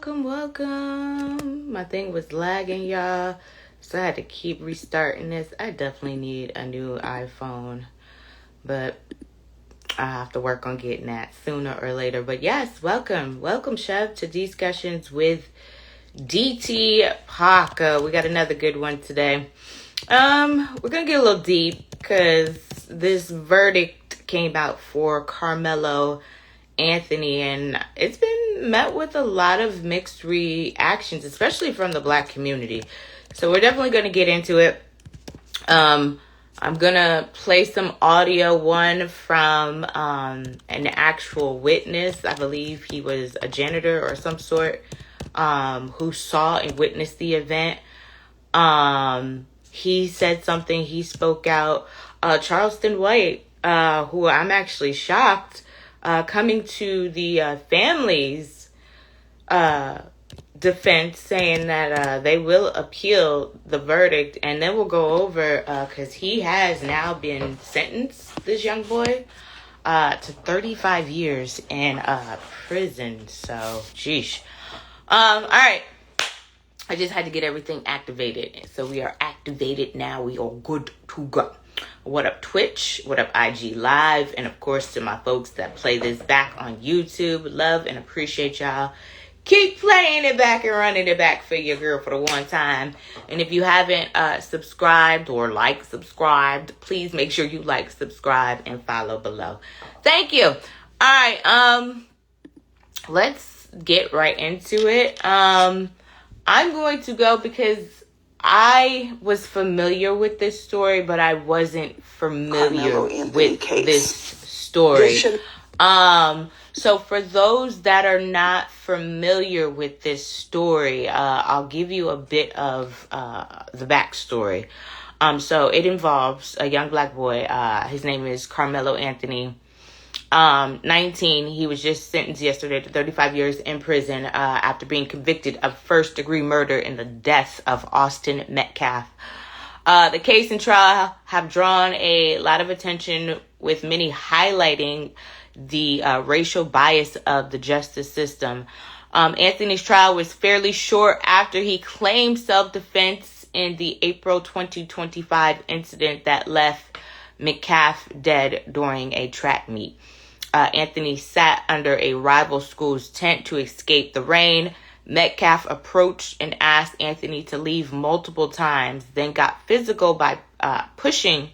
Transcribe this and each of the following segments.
Welcome. My thing was lagging, y'all. So I had to keep restarting this. I definitely need a new iPhone. But I have to work on getting that sooner or later. But yes, welcome. Welcome, Chef, to Discussions with DT Parker. We got another good one today. We're going to get a little deep because this verdict came out for Karmelo Anthony, and it's been met with a lot of mixed reactions, especially from the Black community. So we're definitely going to get into it. I'm going to play some audio, one from an actual witness. I believe he was a janitor or some sort, who saw and witnessed the event. He said something, he spoke out. Charleston White, who I'm actually shocked, coming to the family's defense, saying that they will appeal the verdict, and then we'll go over, because he has now been sentenced, this young boy, to 35 years in prison. So, sheesh. All right. I just had to get everything activated. So we are activated now. We are good to go. What up, Twitch? What up, IG Live? And of course, to my folks that play this back on YouTube. Love and appreciate y'all. Keep playing it back and running it back for your girl for the one time. And if you haven't subscribed or subscribed, please make sure you subscribe, and follow below. Thank you. All right. Let's get right into it. I'm going to go because I was familiar with this story, but I wasn't familiar with this story. So for those that are not familiar with this story, I'll give you a bit of the backstory. So it involves a young Black boy. His name is Karmelo Anthony. 19. He was just sentenced yesterday to 35 years in prison after being convicted of first-degree murder in the death of Austin Metcalf. The case and trial have drawn a lot of attention, with many highlighting the racial bias of the justice system. Anthony's trial was fairly short after he claimed self-defense in the April 2025 incident that left Metcalf dead during a track meet. Anthony sat under a rival school's tent to escape the rain. Metcalf approached and asked Anthony to leave multiple times, then got physical by pushing.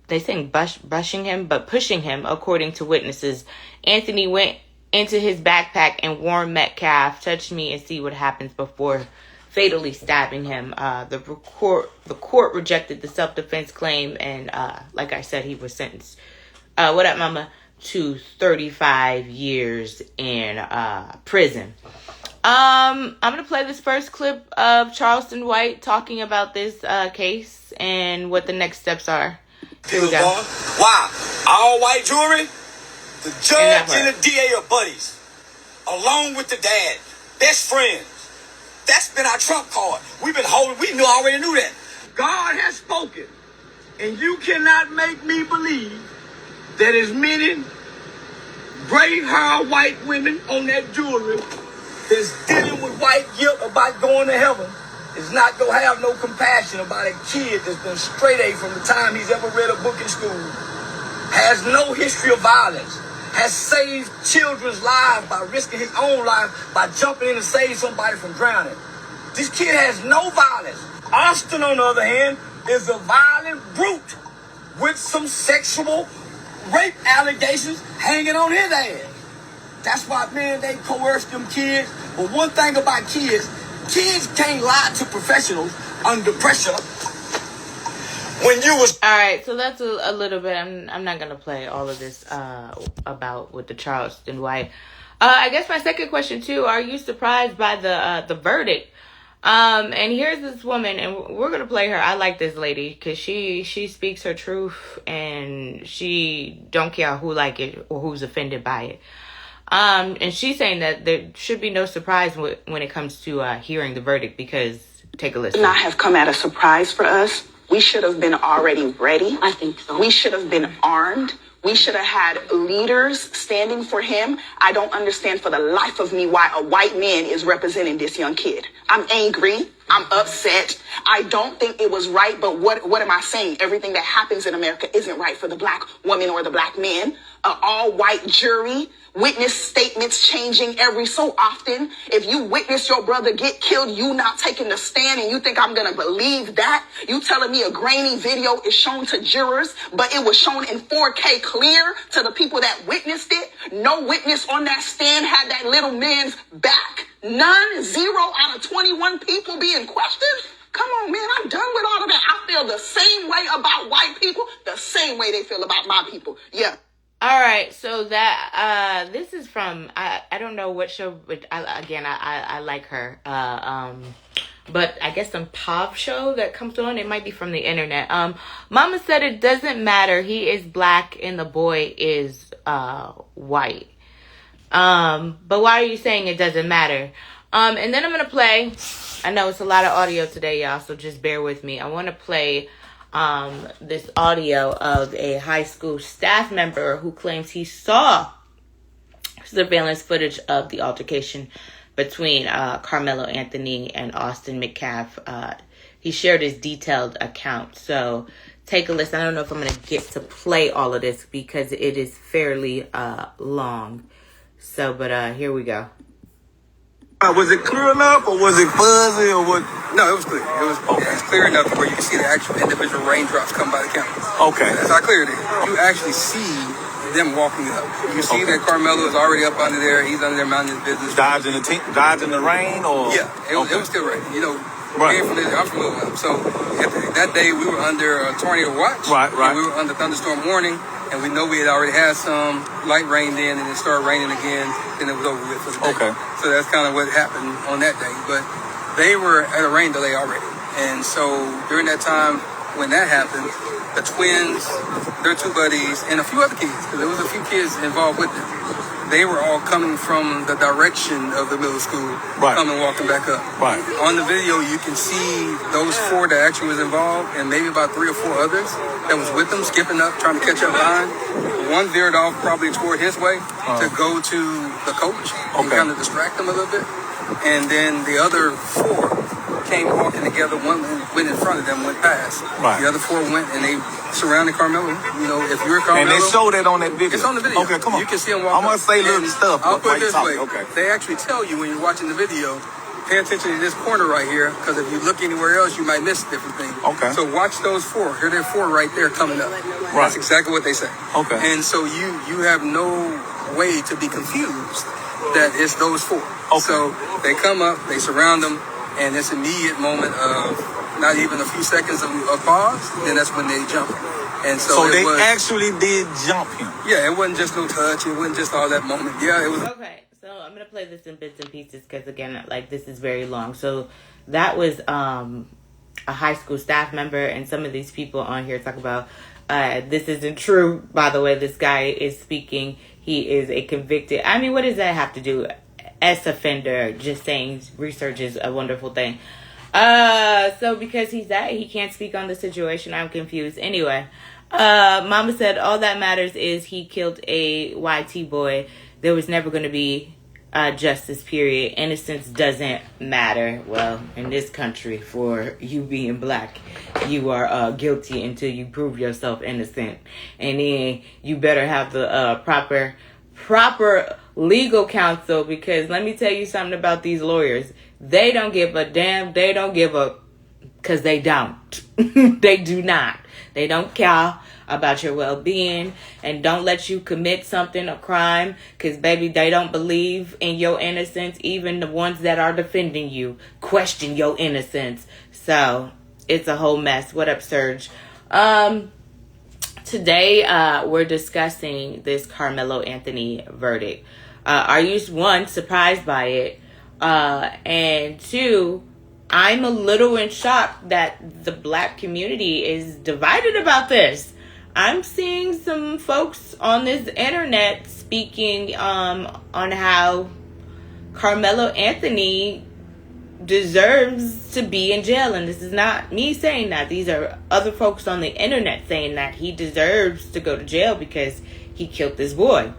They saying brushing him, but pushing him, according to witnesses. Anthony went into his backpack and warned Metcalf, "Touch me and see what happens," before fatally stabbing him. The court rejected the self-defense claim, and like I said, he was sentenced. What up, mama? To 35 years in prison. I'm gonna play this first clip of Charleston White talking about this case and what the next steps are. Here we go. Wow, all white jury. The judge and the DA are buddies, along with the dad, best friends. That's been our trump card. We've been holding. We already knew that. God has spoken, and you cannot make me believe that as many gray-haired white women on that jewelry that's dealing with white guilt about going to heaven is not going to have no compassion about a kid that's been straight A from the time he's ever read a book in school, has no history of violence, has saved children's lives by risking his own life by jumping in to save somebody from drowning. This kid has no violence. Austin, on the other hand, is a violent brute with some sexual rape allegations hanging on his ass. That's why, man, they coerce them kids. But one thing about kids can't lie to professionals under pressure. When you was... All right, so that's a little bit. I'm not going to play all of this about with the Charleston White. I guess my second question, too, are you surprised by the verdict? And here's this woman, and we're going to play her. I like this lady because she speaks her truth, and she don't care who like it or who's offended by it. And she's saying that there should be no surprise when it comes to hearing the verdict, because take a listen. It not have come at a surprise for us. We should have been already ready. I think so. We should have been armed. We should have had leaders standing for him. I don't understand for the life of me why a white man is representing this young kid. I'm angry. I'm upset. I don't think it was right, but what am I saying? Everything that happens in America isn't right for the black woman or the black man. All-white jury, witness statements changing every so often. If you witness your brother get killed, you not taking the stand, and you think I'm going to believe that? You telling me a grainy video is shown to jurors, but it was shown in 4K clear to the people that witnessed it? No witness on that stand had that little man's back. None, 0 out of 21 people being questioned. Come on, man, I'm done with all of that. I feel the same way about white people, the same way they feel about my people. Yeah. All right, so that this is from I don't know what show, but I like her. But I guess some pop show that comes on. It might be from the internet. Mama said it doesn't matter. He is black and the boy is white. But why are you saying it doesn't matter? And then I'm gonna play. I know it's a lot of audio today, y'all, so just bear with me. I want to play this audio of a high school staff member who claims he saw surveillance footage of the altercation between Karmelo Anthony and Austin Metcalf. He shared his detailed account. So take a listen. I don't know if I'm going to get to play all of this because it is fairly long. So, but here we go. Was it clear enough, or was it fuzzy, or what? No, it was clear. It's clear enough where you can see the actual individual raindrops come by the cameras. Okay. That's how clear it is. You actually see them walking up. You see that Karmelo is already up under there. He's under there minding his business. Dodging the rain, or? Yeah, it was still raining. You know, right. I'm from Little Elm. So that day we were under a tornado watch. Right. And we were under thunderstorm warning. And we know we had already had some light rain then, and it started raining again, then it was over with for the day. Okay. So that's kind of what happened on that day. But they were at a rain delay already. And so during that time when that happened, the twins, their two buddies, and a few other kids, because there was a few kids involved with them, they were all coming from the direction of the middle school, coming walking back up. Right. On the video, you can see those 4 that actually was involved, and maybe about 3 or 4 others that was with them, skipping up, trying to catch up behind. One veered off probably toward his way to go to the coach and kind of distract him a little bit. And then the other 4 came walking together. One went in front of them, went past. Right. The other 4 went and they surrounded Karmelo. You know, if you're Karmelo, and they showed that on that video. It's on the video. Okay, come on. You can see them walk. I'm gonna say little stuff. I'll put it this way. Okay. They actually tell you when you're watching the video, pay attention to this corner right here, because if you look anywhere else, you might miss different things. Okay. So watch those 4. Here they're 4 right there coming up. Right. That's exactly what they say. Okay. And so you have no way to be confused that it's those 4. Okay. So they come up, they surround them, and this immediate moment of not even a few seconds of pause, then that's when they jump. And so they actually did jump him. Yeah, it wasn't just no touch. It wasn't just all that moment. Yeah, it was. Okay, so I'm going to play this in bits and pieces because, again, like, this is very long. So that was a high school staff member, and some of these people on here talk about this isn't true. By the way, this guy is speaking. He is a convicted. I mean, what does that have to do? Ex-offender, just saying research is a wonderful thing. So because he can't speak on the situation. I'm confused. Anyway, Mama said all that matters is he killed a YT boy. There was never going to be justice, period. Innocence doesn't matter. Well, in this country, for you being black, you are guilty until you prove yourself innocent. And then you better have the proper legal counsel, because let me tell you something about these lawyers. They don't give a damn. They don't give a, because they don't. They do not. They don't care about your well-being and don't let you commit something, a crime, because, baby, they don't believe in your innocence. Even the ones that are defending you question your innocence. So it's a whole mess. What up, Serge? Today, we're discussing this Karmelo Anthony verdict. Are you, 1, surprised by it? And 2, I'm a little in shock that the black community is divided about this. I'm seeing some folks on this internet speaking on how Karmelo Anthony deserves to be in jail. And this is not me saying that. These are other folks on the internet saying that he deserves to go to jail because he killed this boy.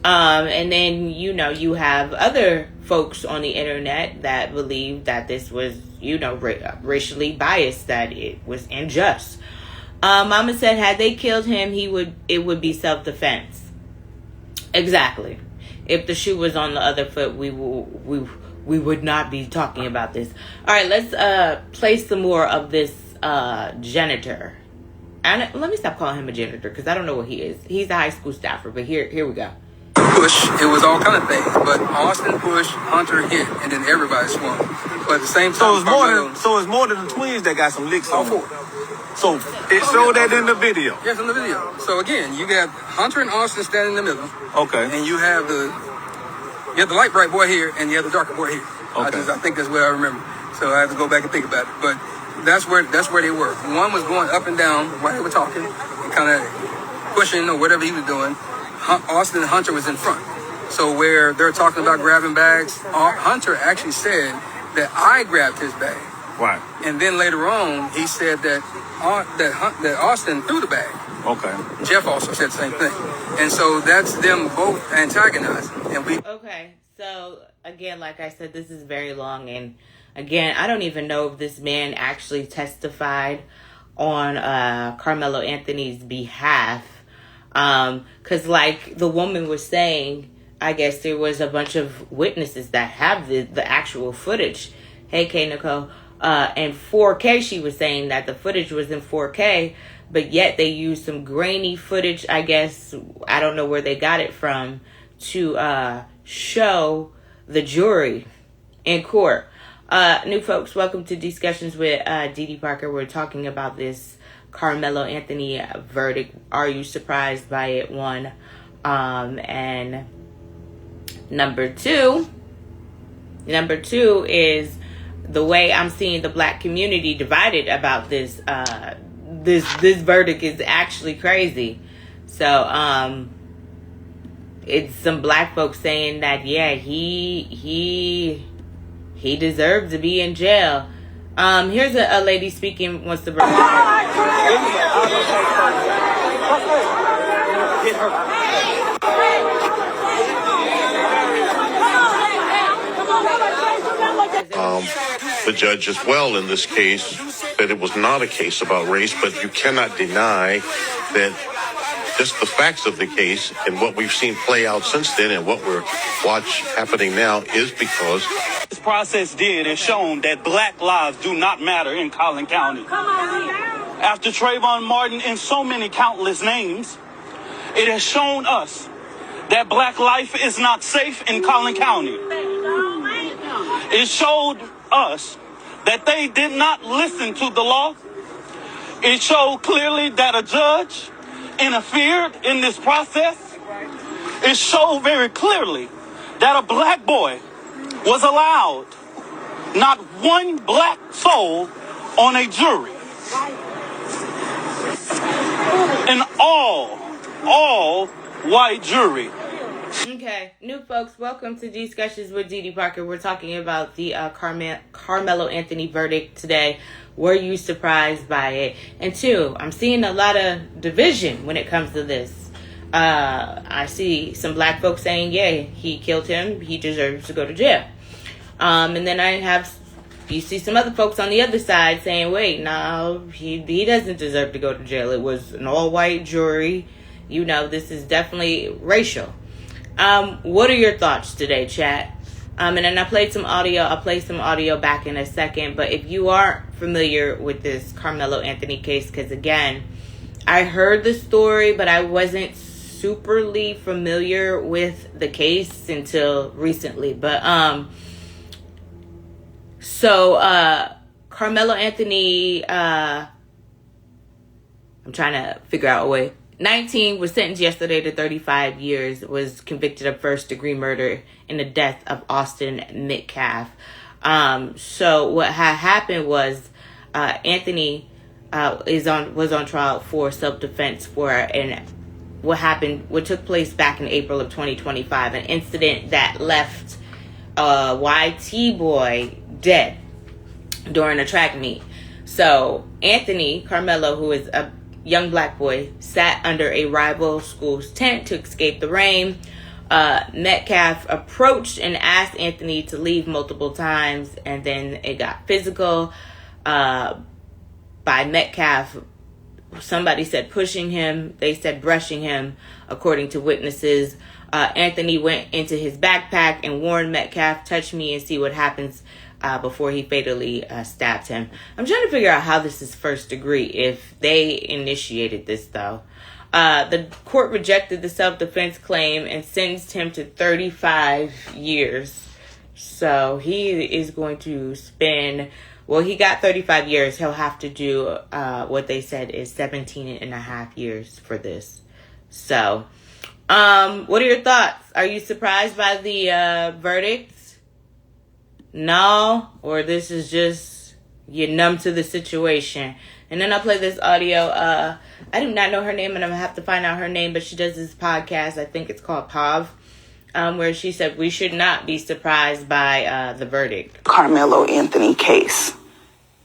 And then, you know, you have other folks on the internet that believe that this was, you know, racially biased, that it was unjust. Mama said had they killed him, it would be self-defense. Exactly. If the shoe was on the other foot, we would not be talking about this. All right, let's play some more of this janitor. And let me stop calling him a janitor because I don't know what he is. He's a high school staffer, but here we go. Push, it was all kind of things, but Austin pushed, Hunter hit, and then everybody swung. But at the same time, so it's more than the twins that got some licks all on four. So it showed that in the video. Yes, in the video. So again, you got Hunter and Austin standing in the middle. Okay. And you have the light bright boy here, and you have the darker boy here. Okay. I think that's what I remember. So I have to go back and think about it. But that's where they were. One was going up and down while they were talking, and kind of pushing or whatever he was doing. Austin and Hunter was in front. So where they're talking about grabbing bags, Hunter actually said that I grabbed his bag. Right. And then later on, he said that Austin threw the bag. Okay. Jeff also said the same thing. And so that's them both antagonizing. Okay. So, again, like I said, this is very long. And, again, I don't even know if this man actually testified on Karmelo Anthony's behalf. Because like the woman was saying, I guess there was a bunch of witnesses that have the actual footage. Hey, K. Nicole. And 4K, she was saying that the footage was in 4K, but yet they used some grainy footage, I guess, I don't know where they got it from, to show the jury in court. New folks, welcome to Discussions with Dee Parker. We're talking about this Karmelo Anthony verdict. Are you surprised by it? One. And number two is the way I'm seeing the black community divided about this this verdict is actually crazy. So it's some black folks saying that he deserved to be in jail. Here's a lady speaking, wants to bring the judge as well in this case that it was not a case about race, but you cannot deny that just the facts of the case and what we've seen play out since then and what we're happening now is because this process is shown that black lives do not matter in Collin County. After Trayvon Martin and so many countless names, it has shown us that black life is not safe in Collin County. It showed us that they did not listen to the law. It showed clearly that a judge interfered in this process. It showed very clearly that a black boy was allowed, not one black soul on a jury. An all white jury. Okay, new folks, welcome to Discussions with Dee Parker. We're talking about the Karmelo Anthony verdict today. Were you surprised by it? And two, I'm seeing a lot of division when it comes to this. I see some black folks saying, yeah, he killed him, he deserves to go to jail. And then you see some other folks on the other side saying, wait, no, he doesn't deserve to go to jail. It was an all-white jury. You know, this is definitely racial. What are your thoughts today, chat? And then I played some audio. I'll play some audio back in a second. But if you aren't familiar with this Karmelo Anthony case, because again, I heard the story, but I wasn't superly familiar with the case until recently. But Karmelo Anthony, I'm trying to figure out a way. 19 was sentenced yesterday to 35 years, was convicted of first-degree murder in the death of Austin Metcalf. So what had happened was Anthony was on trial for self-defense what took place back in April of 2025, an incident that left a YT boy dead during a track meet. So Anthony Karmelo, who is young black boy sat under a rival school's tent to escape the rain. Metcalf approached and asked Anthony to leave multiple times, and then it got physical. By Metcalf, somebody said pushing him, they said brushing him, according to witnesses. Anthony went into his backpack and warned Metcalf, touch me and see what happens, before he fatally stabbed him. I'm trying to figure out how this is first degree, if they initiated this, though. The court rejected the self-defense claim and sentenced him to 35 years. So he is going to spend, well, he got 35 years. He'll have to do what they said is 17 and a half years for this. So, what are your thoughts? Are you surprised by the verdict? No? Or this is just, you're numb to the situation? And then I'll play this audio. I do not know her name, and I'm going to have to find out her name, but she does this podcast. I think it's called Pav, where she said we should not be surprised by the verdict. Karmelo Anthony case.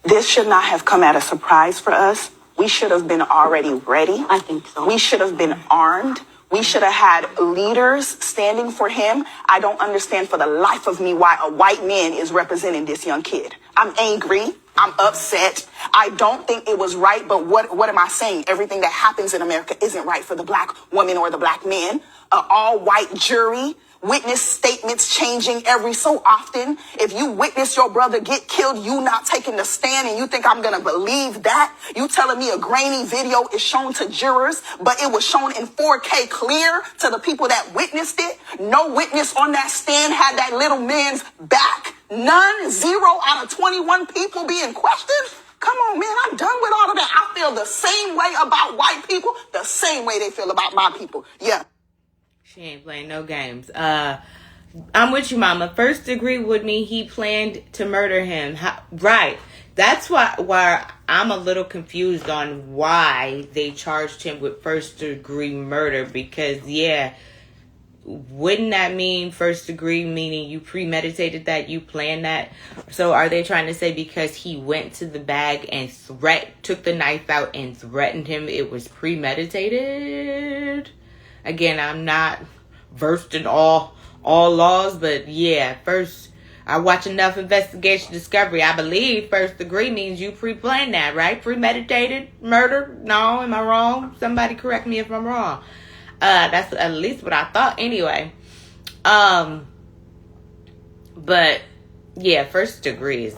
This should not have come as a surprise for us. We should have been already ready. I think so. We should have been armed. We should have had leaders standing for him. I don't understand for the life of me why a white man is representing this young kid. I'm angry. I'm upset. I don't think it was right, but what am I saying? Everything that happens in America isn't right for the black woman or the black man. All white jury, witness statements changing every so often. If you witness your brother get killed, you not taking the stand, and you think I'm going to believe that? You telling me a grainy video is shown to jurors, but it was shown in 4K clear to the people that witnessed it? No witness on that stand had that little man's back. None, 0 out of 21 people being questioned. Come on, man, I'm done with all of that. I feel the same way about white people, the same way they feel about my people. Yeah. She ain't playing no games. I'm with you, Mama. First degree would mean he planned to murder him. Right. That's why I'm a little confused on why they charged him with first degree murder. Because, yeah, wouldn't that mean first degree, meaning you premeditated that, you planned that? So are they trying to say because he went to the bag and took the knife out and threatened him, it was premeditated? Again, I'm not versed in all laws, but yeah, first, I watch enough investigation discovery. I believe first degree means you pre-planned that, right? Premeditated murder? No, am I wrong? Somebody correct me if I'm wrong. That's at least what I thought anyway. But yeah, first degree is,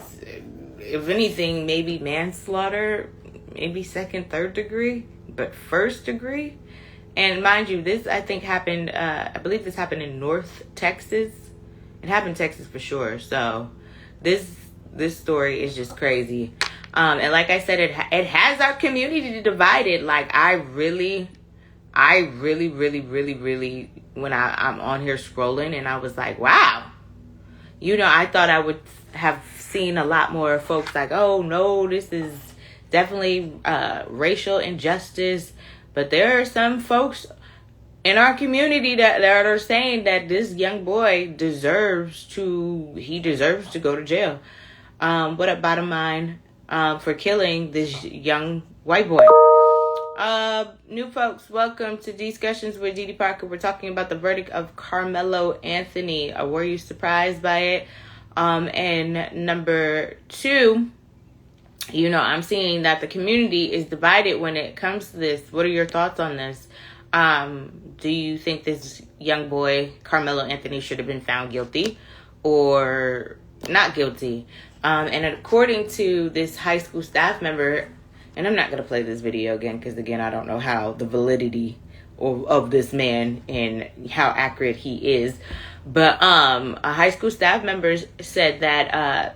if anything, maybe manslaughter, maybe second, third degree, but first degree. And mind you, this I think happened, I believe this happened in North Texas. It happened in Texas for sure. So this story is just crazy. And like I said, it has our community divided. Like I really, when I'm on here scrolling, and I was like, wow. You know, I thought I would have seen a lot more folks like, oh no, this is definitely racial injustice. But there are some folks in our community that are saying that this young boy deserves to go to jail. What up, Bottom Line, for killing this young white boy. New folks, welcome to Discussions with Dee Dee Parker. We're talking about the verdict of Karmelo Anthony. Were you surprised by it? And number 2, you know, I'm seeing that the community is divided when it comes to this. What are your thoughts on this? Do you think this young boy, Karmelo Anthony, should have been found guilty or not guilty? And according to this high school staff member, and I'm not going to play this video again because, again, I don't know how the validity of this man and how accurate he is. But a high school staff member said that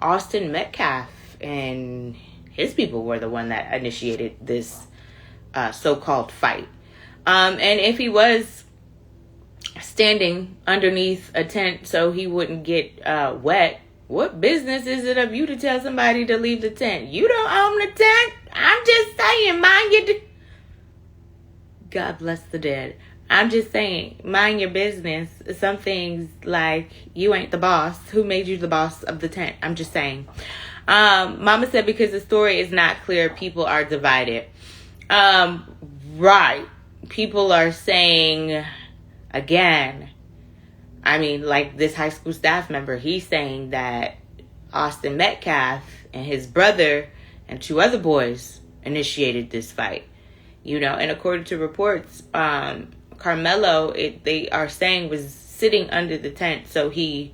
Austin Metcalf and his people were the one that initiated this so-called fight. And if he was standing underneath a tent so he wouldn't get wet, what business is it of you to tell somebody to leave the tent? You don't own the tent. I'm just saying, mind your... God bless the dead. I'm just saying, mind your business. Some things like, you ain't the boss. Who made you the boss of the tent? I'm just saying. Mama said because the story is not clear, people are divided. Um, right. People are saying again. I mean, like this high school staff member, he's saying that Austin Metcalf and his brother and two other boys initiated this fight. And according to reports, Karmelo, they are saying, was sitting under the tent so he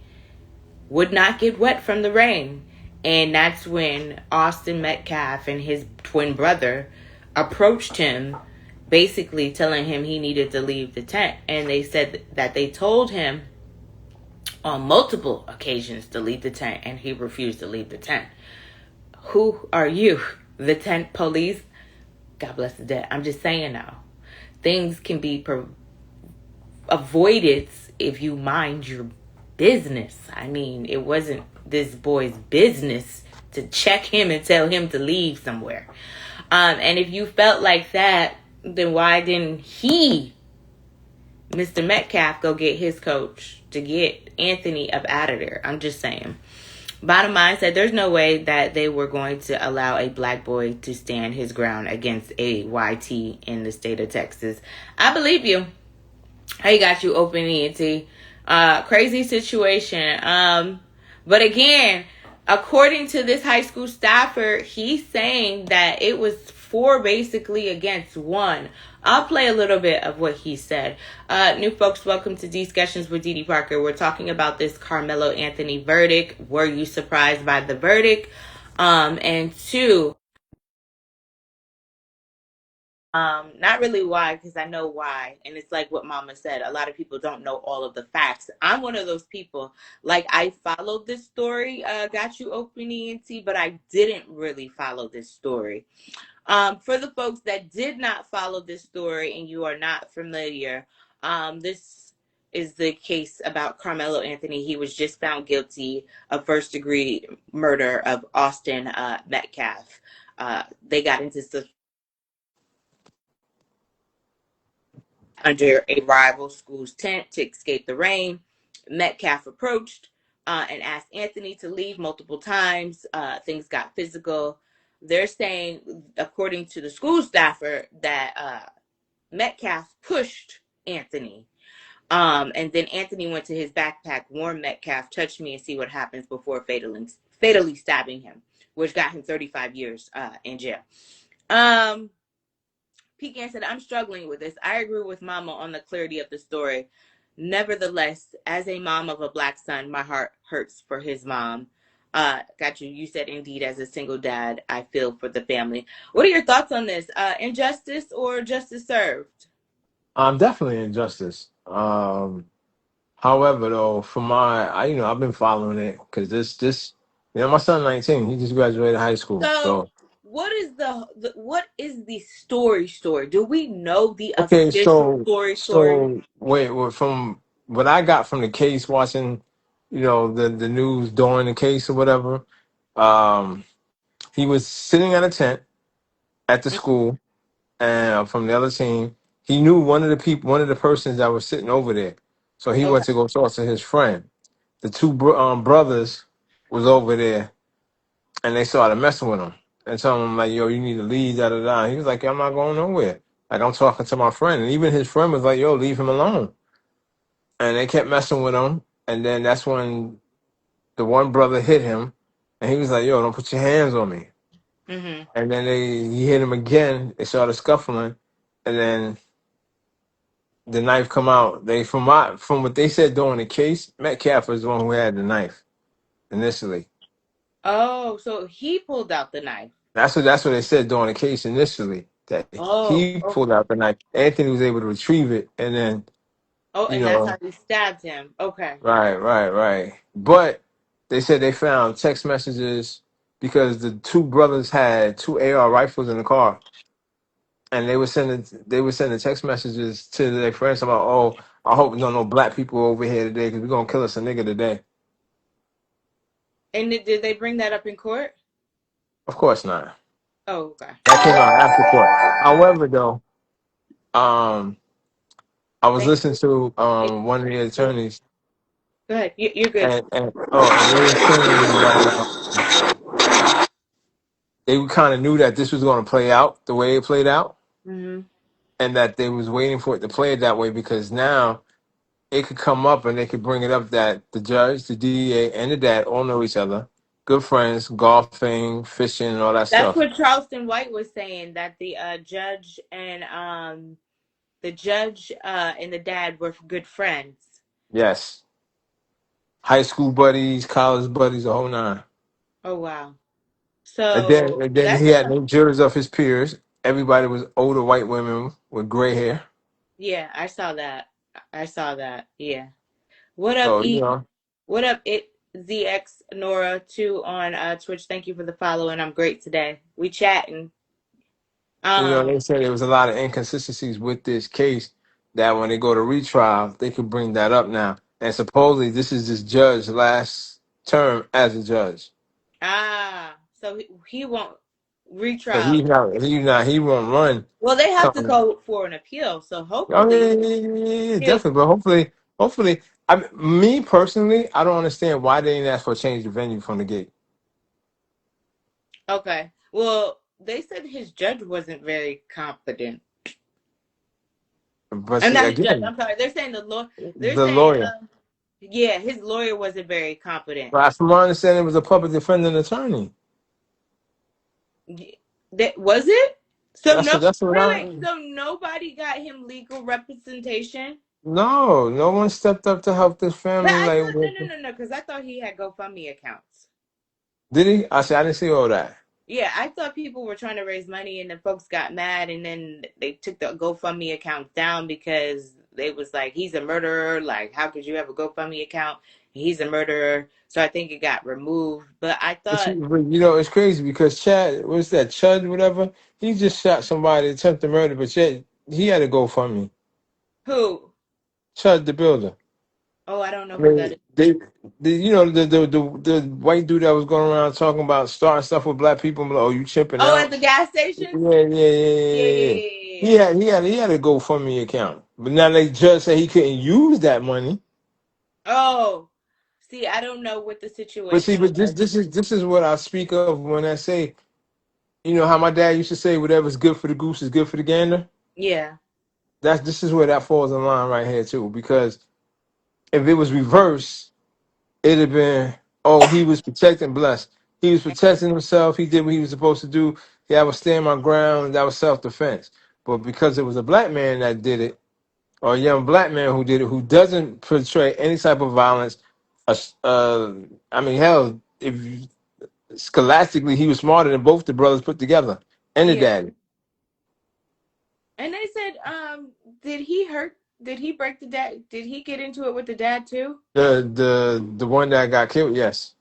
would not get wet from the rain. And that's when Austin Metcalf and his twin brother approached him, basically telling him he needed to leave the tent. And they said that they told him on multiple occasions to leave the tent, and he refused to leave the tent. Who are you? The tent police? God bless the dead. I'm just saying now. Things can be avoided if you mind your business. I mean, it wasn't this boy's business to check him and tell him to leave somewhere. And if you felt like that, then why didn't he, Mr. Metcalf, go get his coach to get Anthony up out of there? I'm just saying. Bottom line said there's no way that they were going to allow a black boy to stand his ground against a YT in the state of Texas. I believe you. I got you, Open ENT. Crazy situation. But again, according to this high school staffer, he's saying that it was 4 basically against 1. I'll play a little bit of what he said. New folks, welcome to Discussions with Dee Parker. We're talking about this Karmelo Anthony verdict. Were you surprised by the verdict? And 2, not really why, because I know why. And it's like what Mama said. A lot of people don't know all of the facts. I'm one of those people. Like, I followed this story, got you, Open ENT, but I didn't really follow this story. For the folks that did not follow this story and you are not familiar, this is the case about Karmelo Anthony. He was just found guilty of first-degree murder of Austin Metcalf. They got into under a rival school's tent to escape the rain. Metcalf approached and asked Anthony to leave multiple times. Things got physical. They're saying, according to the school staffer, that Metcalf pushed Anthony. And then Anthony went to his backpack, warned Metcalf, touch me and see what happens, before fatally stabbing him, which got him 35 years in jail. Pecan said, I'm struggling with this. I agree with Mama on the clarity of the story. Nevertheless, as a mom of a black son, my heart hurts for his mom. Got you. You said, indeed, as a single dad, I feel for the family. What are your thoughts on this? Injustice or justice served? Definitely injustice. However, though, for I've been following it because my son 19, he just graduated high school. So So what is the story? Do we know the okay, official story? wait, from what I got from the case, watching, the news during the case or whatever, um, he was sitting at a tent at the school, and from the other team, he knew one of the persons that was sitting over there, so he Okay. went to go talk to his friend. The two brothers was over there, and they started messing with him and telling him like, "Yo, you need to leave." Da da da. He was like, "I'm not going nowhere. Like, I'm talking to my friend," and even his friend was like, "Yo, leave him alone." And they kept messing with him, and then that's when the one brother hit him, and he was like, "Yo, don't put your hands on me." Mm-hmm. And then he hit him again. They started scuffling, and then the knife come out. From what they said during the case, Metcalf was the one who had the knife initially. Oh, so he pulled out the knife. That's what they said during the case initially. That Oh, he pulled okay. out the knife. Anthony was able to retrieve it, and then Oh, you and that's know, how he stabbed him. Okay. right. But they said they found text messages because the two brothers had two AR rifles in the car, and they were sending text messages to their friends about, "Oh, I hope no black people over here today because we're gonna kill us a nigga today." And did they bring that up in court? Of course not. Oh, okay. That came out after court. However, though, um, I was Thank listening to you. one of the attorneys, Go ahead. You're good. and they were saying that they kind of knew that this was going to play out the way it played out. Mm-hmm. and that they was waiting for it to play it that way because now it could come up and they could bring it up that the judge, the DEA, and the dad all know each other, good friends, golfing, fishing, and all that That's stuff. what Charleston White was saying, that the judge and the dad were good friends. Yes, high school buddies, college buddies, the whole nine. Oh wow. And So then he that's had no jurors of his peers. Everybody was older white women with gray hair. yeah, I saw that. I saw that. Yeah. What up, So E? What up, it ZX Nora 2 on Twitch? Thank you for the follow, and I'm great today. We chatting. they said there was a lot of inconsistencies with this case that when they go to retrial, they could bring that up now. And supposedly this is this judge last term as a judge. So he won't So retrial. he won't run. Well, they have to Come. go for an appeal, so Oh hopefully yeah, he'll. definitely. But hopefully, me personally, I don't understand why they didn't ask for a change of venue from the gate. Okay. Well, they said his judge wasn't very competent. But I'm see, not his judge. again, I'm sorry. They're saying the law. They're the saying, lawyer. yeah, his lawyer wasn't very competent. But from my understanding, it was a public defender and attorney. That was it. So no, That's what wait. I. So nobody got him legal representation. No one stepped up to help this But family. I Like, thought no, because I thought he had GoFundMe accounts. did he? I said I didn't see all that. Yeah, I thought people were trying to raise money, and then folks got mad, and then they took the GoFundMe accounts down because they was like, he's a murderer. Like, how could you have a GoFundMe account? He's a murderer. So I think it got removed. But I thought, It's crazy because Chad, what's that, Chud, whatever? He just shot somebody, attempted murder, but yet he had to go for me. who? Chud the builder. Oh, I don't know I who that mean, is. the white dude that was going around talking about starting stuff with black people. Like, oh, you chimping Oh, at out? the gas stations? Yeah, yeah, Yeah. yeah, yeah, yeah. He had a GoFundMe account, but now they judge said he couldn't use that money. Oh, see, I don't know what the But see, situation but was. this is what I speak of when I say, how my dad used to say, whatever's good for the goose is good for the gander. Yeah, This is where that falls in line right here too, because if it was reversed, it'd have been, oh, he was protecting blessed. He was protecting himself. He did what he was supposed to do. Yeah, I was staying my ground. That was self defense. But because it was a black man that did it, or a young black man who did it, who doesn't portray any type of violence, I mean, hell, if scholastically he was smarter than both the brothers put together and the yeah. daddy. And they said, did he hurt? Did he break the dad? Did he get into it with the dad too? The one that got killed, yes,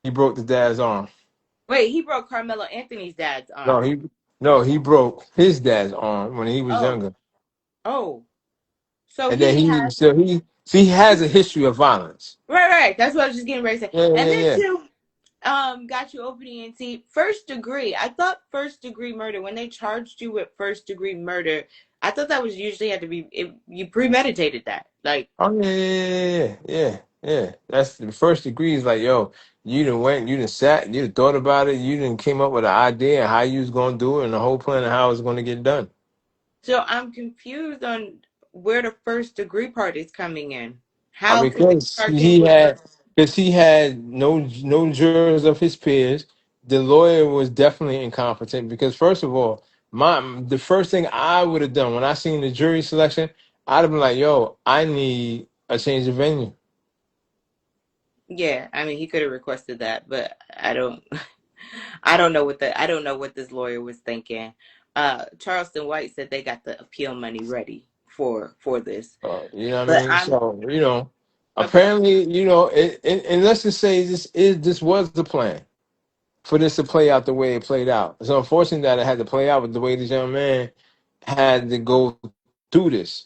he broke the dad's arm. Wait, he broke Carmelo Anthony's dad's No, arm. he broke his dad's arm when he was Oh, younger, oh. So and then he has he has a history of violence. right. That's what I was just getting ready to say. Yeah, And yeah, then yeah. too, got you opening and see first degree. I thought first degree murder when they charged you with first degree murder. I thought that was usually had to be you premeditated that. Like, Oh yeah. That's the first degree. Is like, yo, you done went, you done sat, you done thought about it, you done came up with an idea and how you was gonna do it, and the whole plan of how it was gonna get done. so I'm confused on where the first degree part is coming in. I How mean, could they charge him with first? because he had no jurors of his peers. The lawyer was definitely incompetent because first of all, the first thing I would have done when I seen the jury selection, I'd have been like, yo, I need a change of venue. Yeah, I mean he could have requested that, but I don't I don't know what this lawyer was thinking. Charleston White said they got the appeal money ready for this. You know what I But mean? I'm So, okay. apparently, and let's just say this was the plan for this to play out the way it played out. It's unfortunate that it had to play out with the way this young man had to go through this.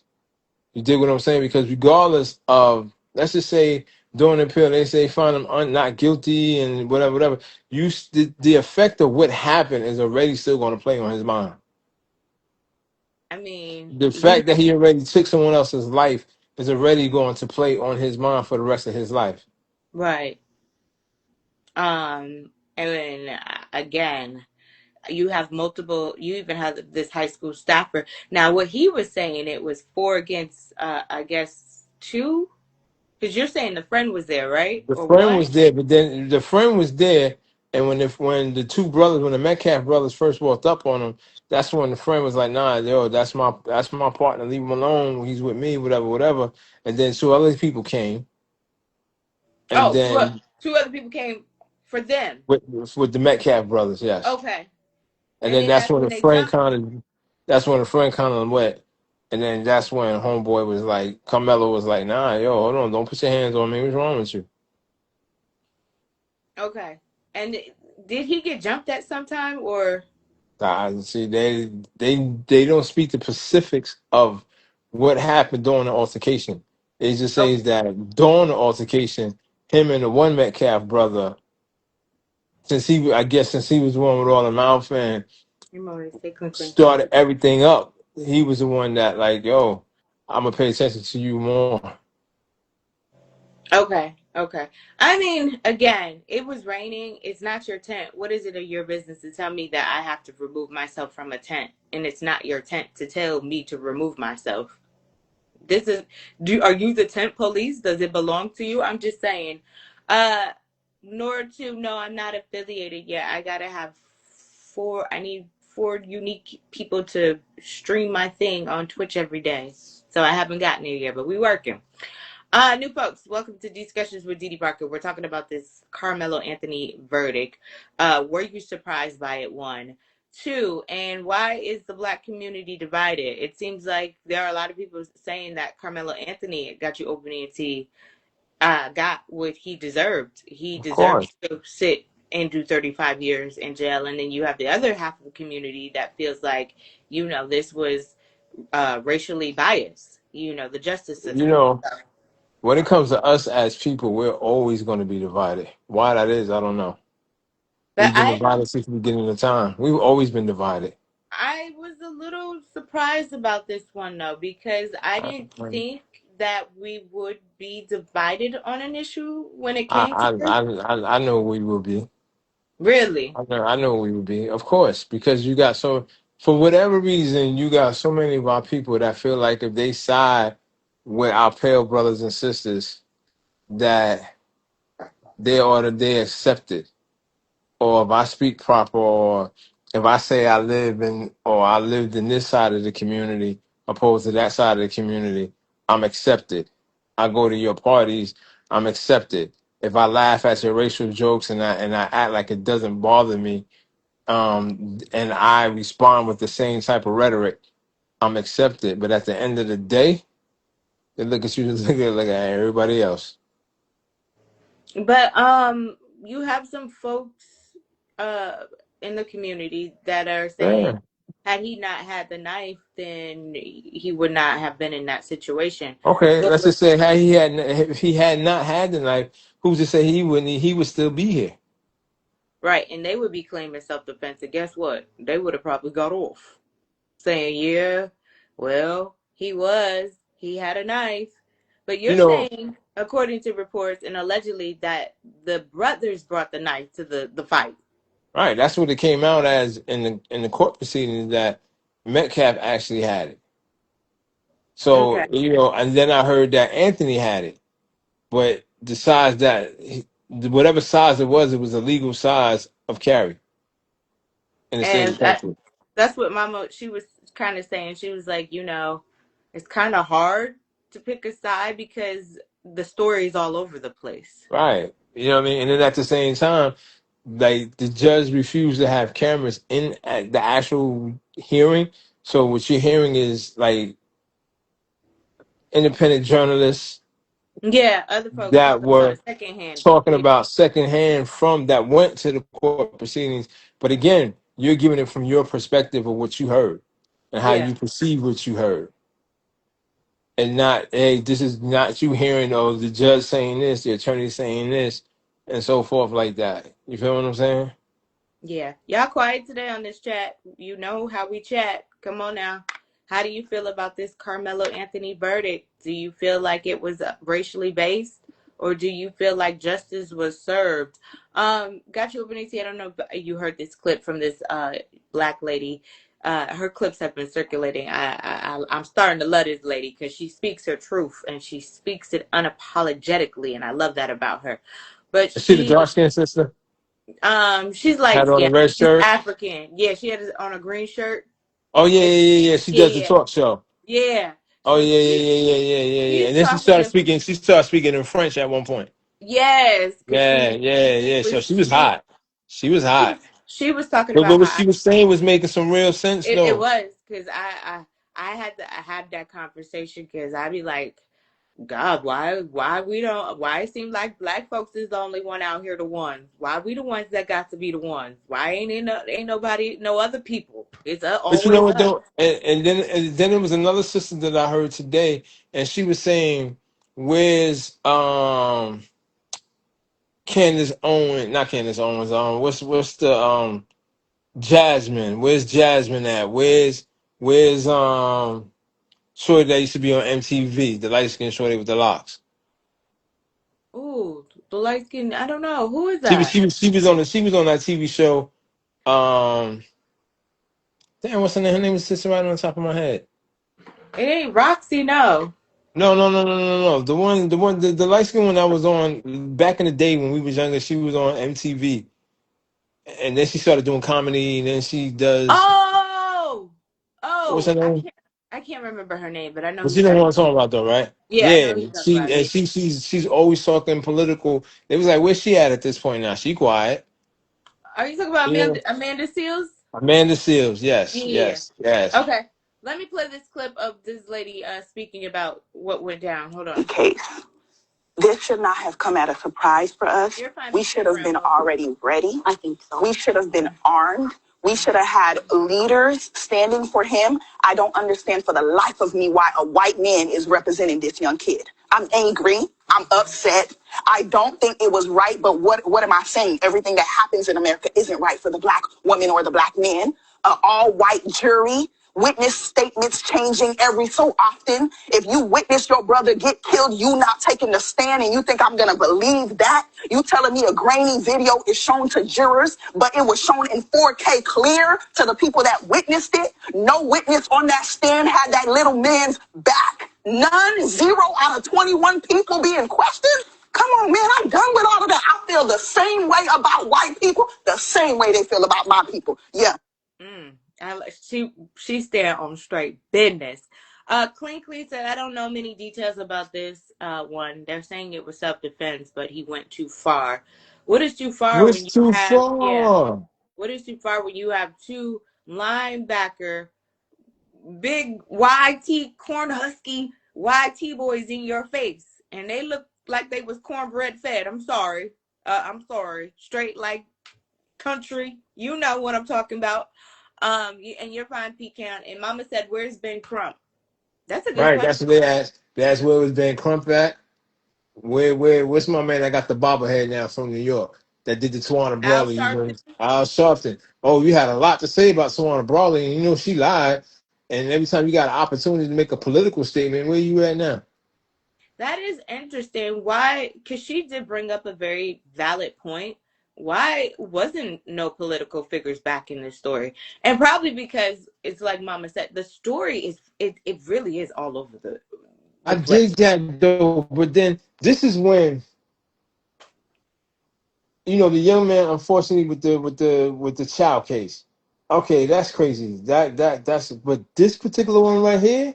You dig what I'm saying? Because regardless of, let's just say during the appeal, they say find him not guilty and whatever. The effect of what happened is already still going to play on his mind. I mean, The fact that he already took someone else's life is already going to play on his mind for the rest of his life. right. And then again, you have multiple, you even have this high school staffer. Now, what he was saying, it was 4 against, I guess, 2? Because you're saying the friend was there, right? The Or friend 1? was there, but then the friend was there, and when the two brothers, when the Metcalf brothers first walked up on him, that's when the friend was like, "Nah, yo, that's my partner. Leave him alone. He's with me, whatever, whatever." And then two other people came, and Oh, then two other people came for them. with the Metcalf brothers, yes. Okay. And And then then that's that's when when the they friend jumped. kind of went, and then that's when homeboy was like, Carmelo was like, "Nah, yo, hold on, don't put your hands on me. What's wrong with you?" Okay. And did he get jumped at some time or? See, they don't speak the specifics of what happened during the altercation. It just Oh, says that during the altercation, him and the one Metcalf brother, since he was the one with all the mouth and you always say clink, clink, clink. started everything up, he was the one that like, yo, I'm gonna pay attention to you more. Okay. Okay. I mean, again, it was raining. It's not your tent. What is it of your business to tell me that I have to remove myself from a tent? And it's not your tent to tell me to remove myself. This is are you the tent police? Does it belong to you? I'm just saying. Uh nor to no, I'm not affiliated yet. I need 4 unique people to stream my thing on Twitch every day. So I haven't gotten there yet, but we working. New folks, welcome to Discussions with Dee Parker. We're talking about this Carmelo Anthony verdict. Were you surprised by it? 1. 2, and why is the black community divided? It seems like there are a lot of people saying that Carmelo Anthony got you opening tea, got what he deserved. He Of course. deserves to sit and do 35 years in jail. And then you have the other half of the community that feels like, this was racially biased, the justice You system. know, when it comes to us as people, we're always going to be divided. Why that is, I don't know. But We've been divided since the beginning of time. We've always been divided. I was a little surprised about this one though, because I I, didn't think that we would be divided on an issue when it I, came to this. I know we will be. Really? I know we would be, of course, because you got so for whatever reason you got so many of our people that feel like if they side with our pale brothers and sisters that they accept it, or if I speak proper, or if I say I lived in this side of the community opposed to that side of the community, I'm accepted. I go to your parties, I'm accepted. If I laugh at your racial jokes and I act like it doesn't bother me, and I respond with the same type of rhetoric, I'm accepted. But at the end of the day, they look at you just like everybody else. But you have some folks uh in the community that are saying Yeah. had he not had the knife, then he would not have been in that situation. Okay, What let's was just say how if he had not had the knife, who's to say he would still be here? right? And they would be claiming self defense. And guess what? They would have probably got off saying, yeah, well, he had a knife. But You you're know, saying, according to reports and allegedly, that the brothers brought the knife to the fight. right? That's what it came out as in the court proceedings that Metcalf actually had it. Okay. So and then I heard that Anthony had it, but the size whatever size it was a legal size of carry in the state And of Texas. that's what Mama, she was kind of saying. She was like, it's kind of hard to pick a side because the story's all over the place. Right. You know what I mean? And then at the same time, like the judge refused to have cameras in at the actual hearing. So what you're hearing is like independent journalists Yeah, other folks that talking about were secondhand. talking Yeah, about secondhand from that went to the court proceedings. But again, you're giving it from your perspective of what you heard and how yeah, you perceive what you heard. And not, hey, this is not you hearing, oh, the judge saying this, the attorney saying this, and so forth like that. You feel what I'm saying? yeah. Y'all quiet today on this chat. You know how we chat. Come on now. How do you feel about this Carmelo Anthony verdict? Do you feel like it was racially based, or do you feel like justice was served? Got you, Beniti. I don't know if you heard this clip from this black lady. Her clips have been circulating. I'm starting to love this lady because she speaks her truth and she speaks it unapologetically, and I love that about her. But I see the dark skinned sister she's light had on a skinned. red She's shirt. African. Yeah, she had it on a green shirt. Oh yeah, And yeah, yeah, yeah. She does the yeah, talk show. yeah. Oh So yeah, yeah, yeah, yeah, yeah, yeah, yeah. she's And then she talking started to speaking. She started speaking in French at one point. yes, because Yeah, yeah, she yeah. So was she was hot. She was hot. she was talking But about what how she was saying was making some real sense, it though. was because I had to have that conversation because I'd be like, God, why we don't why it seems like black folks is the only one out here the ones? Why we the ones that got to be the ones? Why ain't nobody no other people? It's But you know always what us. though, and then there was another sister that I heard today, and she was saying, "Where's Candace Owens? Not Candace Owens. What's the Jasmine? Where's Jasmine at? Where's shorty that used to be on MTV, the light skinned shorty with the locks? Ooh, the light skin. I don't know who is She was that. she was she was on that TV show. Um, damn, what's her name? Her name is sitting right on the top of my head. It ain't Roxy, no. No, no, no, no, no, no. The light skin one I was on back in the day when we was younger. She was on MTV, and then she started doing comedy. And then she does Oh, what's her oh, name? I can't remember her name, but I know But who you you're know talking what I'm about. talking about, though, right? Yeah, I know Yeah, who you're talking about. Yeah. she's always talking political. It was like, where's she at this point now? She quiet. Are you talking about Yeah, Amanda Seals? Amanda Seals. Yes, Yeah. yes, yes. Okay. Let me play this clip of this lady speaking about what went down. Hold on. Case. This should not have come as a surprise for us. You're fine, We PK should have been Rambo. already ready. I think so. We should have been armed. We should have had leaders standing for him. I don't understand for the life of me why a white man is representing this young kid. I'm angry. I'm upset. I don't think it was right, but what am I saying? Everything that happens in America isn't right for the black woman or the black man. All white jury, witness statements changing every so often. If you witness your brother get killed, you not taking the stand and you think I'm going to believe that? You telling me a grainy video is shown to jurors, but it was shown in 4K clear to the people that witnessed it? No witness on that stand had that little man's back. None, 0 out of 21 people being questioned. Come on, man, I'm done with all of that. I feel the same way about white people, the same way they feel about my people. Yeah. She stand on straight business. Clinkley said, I don't know many details about this one. They're saying it was self-defense, but he went too far. What is too far What's when you too have, yeah, far? what is too far when you have two linebacker, big YT, corn husky YT boys in your face? And they look like they was cornbread fed. I'm sorry. I'm sorry. Straight like country. You know what I'm talking about. And you're fine, Pecan. And Mama said, "Where's Ben Crump?" That's a good Right, that's question. what they asked. That's where it was Ben Crump at. What's my man that got the bobblehead now from New York that did the Tawana Al Brawley? You know, Sharpton. Al Sharpton. Oh, you had a lot to say about Tawana Brawley, and you know she lied. And every time you got an opportunity to make a political statement, where you at now? That is interesting. Why? Because she did bring up a very valid point. Why wasn't no political figures back in this story? And probably because it's like Mama said, the story is it really is all over I the place. dig that though, but then this is when the young man, unfortunately, with the child case. Okay, that's crazy. That's but this particular one right here,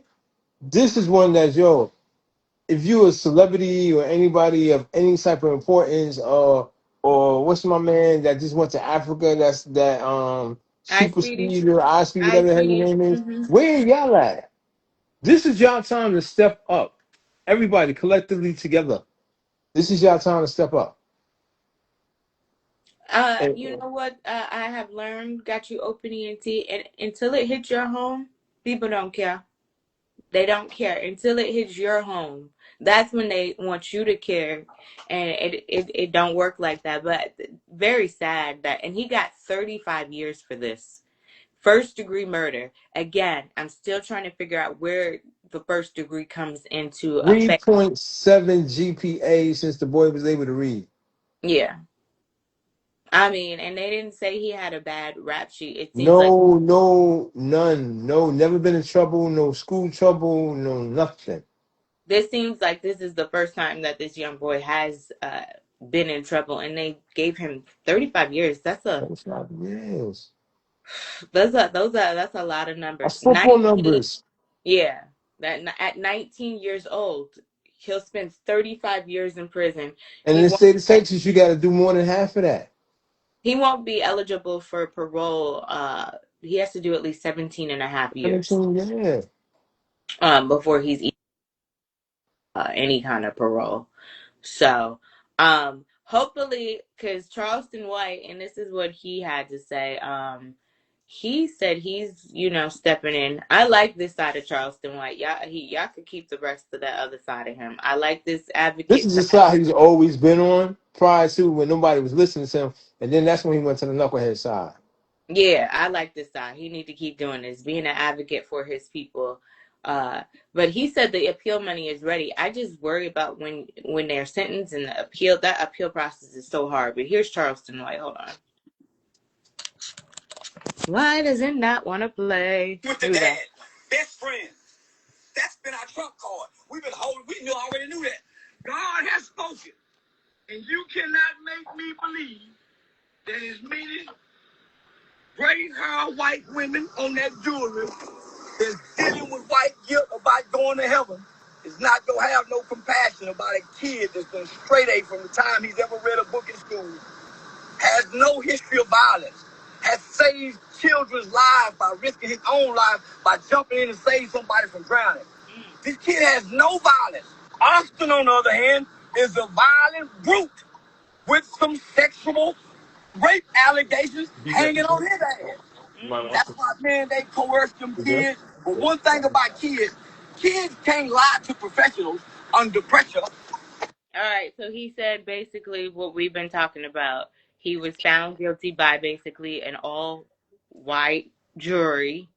this is one that's if you're a celebrity or anybody of any type of importance, or what's my man that just went to Africa? That's that I super Speedy. speed or I speed, I whatever the hell your Speedy. name is. Mm-hmm. Where y'all at? This is y'all time to step up. Everybody collectively together. This is y'all time to step up. And, You know what I have learned, got you open ENT, and until it hits your home, people don't care. They don't care until it hits your home. That's when they want you to care, and it don't work like that. But very sad that, and he got 35 years for this. First degree murder. Again, I'm still trying to figure out where the first degree comes into effect. 3.7 GPA since the boy was able to read. Yeah. I mean, and they didn't say he had a bad rap sheet. It seems like No, none. No, never been in trouble. No school trouble. No nothing. this is the first time that this young boy has been in trouble, and they gave him 35 years. That's not years. That's a lot of That's numbers. football 19, numbers. yeah. That at 19 years old, he'll spend 35 years in prison. And in He the won't state of Texas, you got to do more than half of that. he won't be eligible for parole. He has to do at least 17 and a half years 17, yeah. before he's any kind of parole. So, hopefully, because Charleston White, and this is what he had to say, he said he's, stepping in. I like this side of Charleston White. Y'all could keep the rest of the other side of him. I like this This advocate is the side. side he's always been on prior to when nobody was listening to him. And then that's when he went to the knucklehead side. Yeah, I like this side. He need to keep doing this, being an advocate for his people. But he said the appeal money is ready. I just worry about when they're sentenced and the appeal. That appeal process is so hard. But here's Charleston White. Hold on. Why does it not want to play? With the dad, best friends. That's been our trump card. We've been holding. We already knew that. God has spoken, and you cannot make me believe that as many gray-haired white women on that jewelry that's dealing with white guilt about going to heaven is not gonna have no compassion about a kid that's been straight A from the time he's ever read a book in school, has no history of violence, has saved children's lives by risking his own life by jumping in and save somebody from drowning. This kid has no violence. Austin, on the other hand, is a violent brute with some sexual rape allegations hanging on his ass. That's why, man, they coerce them kids. But one thing about kids can't lie to professionals under pressure. All right, so he said basically what we've been talking about. He was found guilty by basically an all white jury.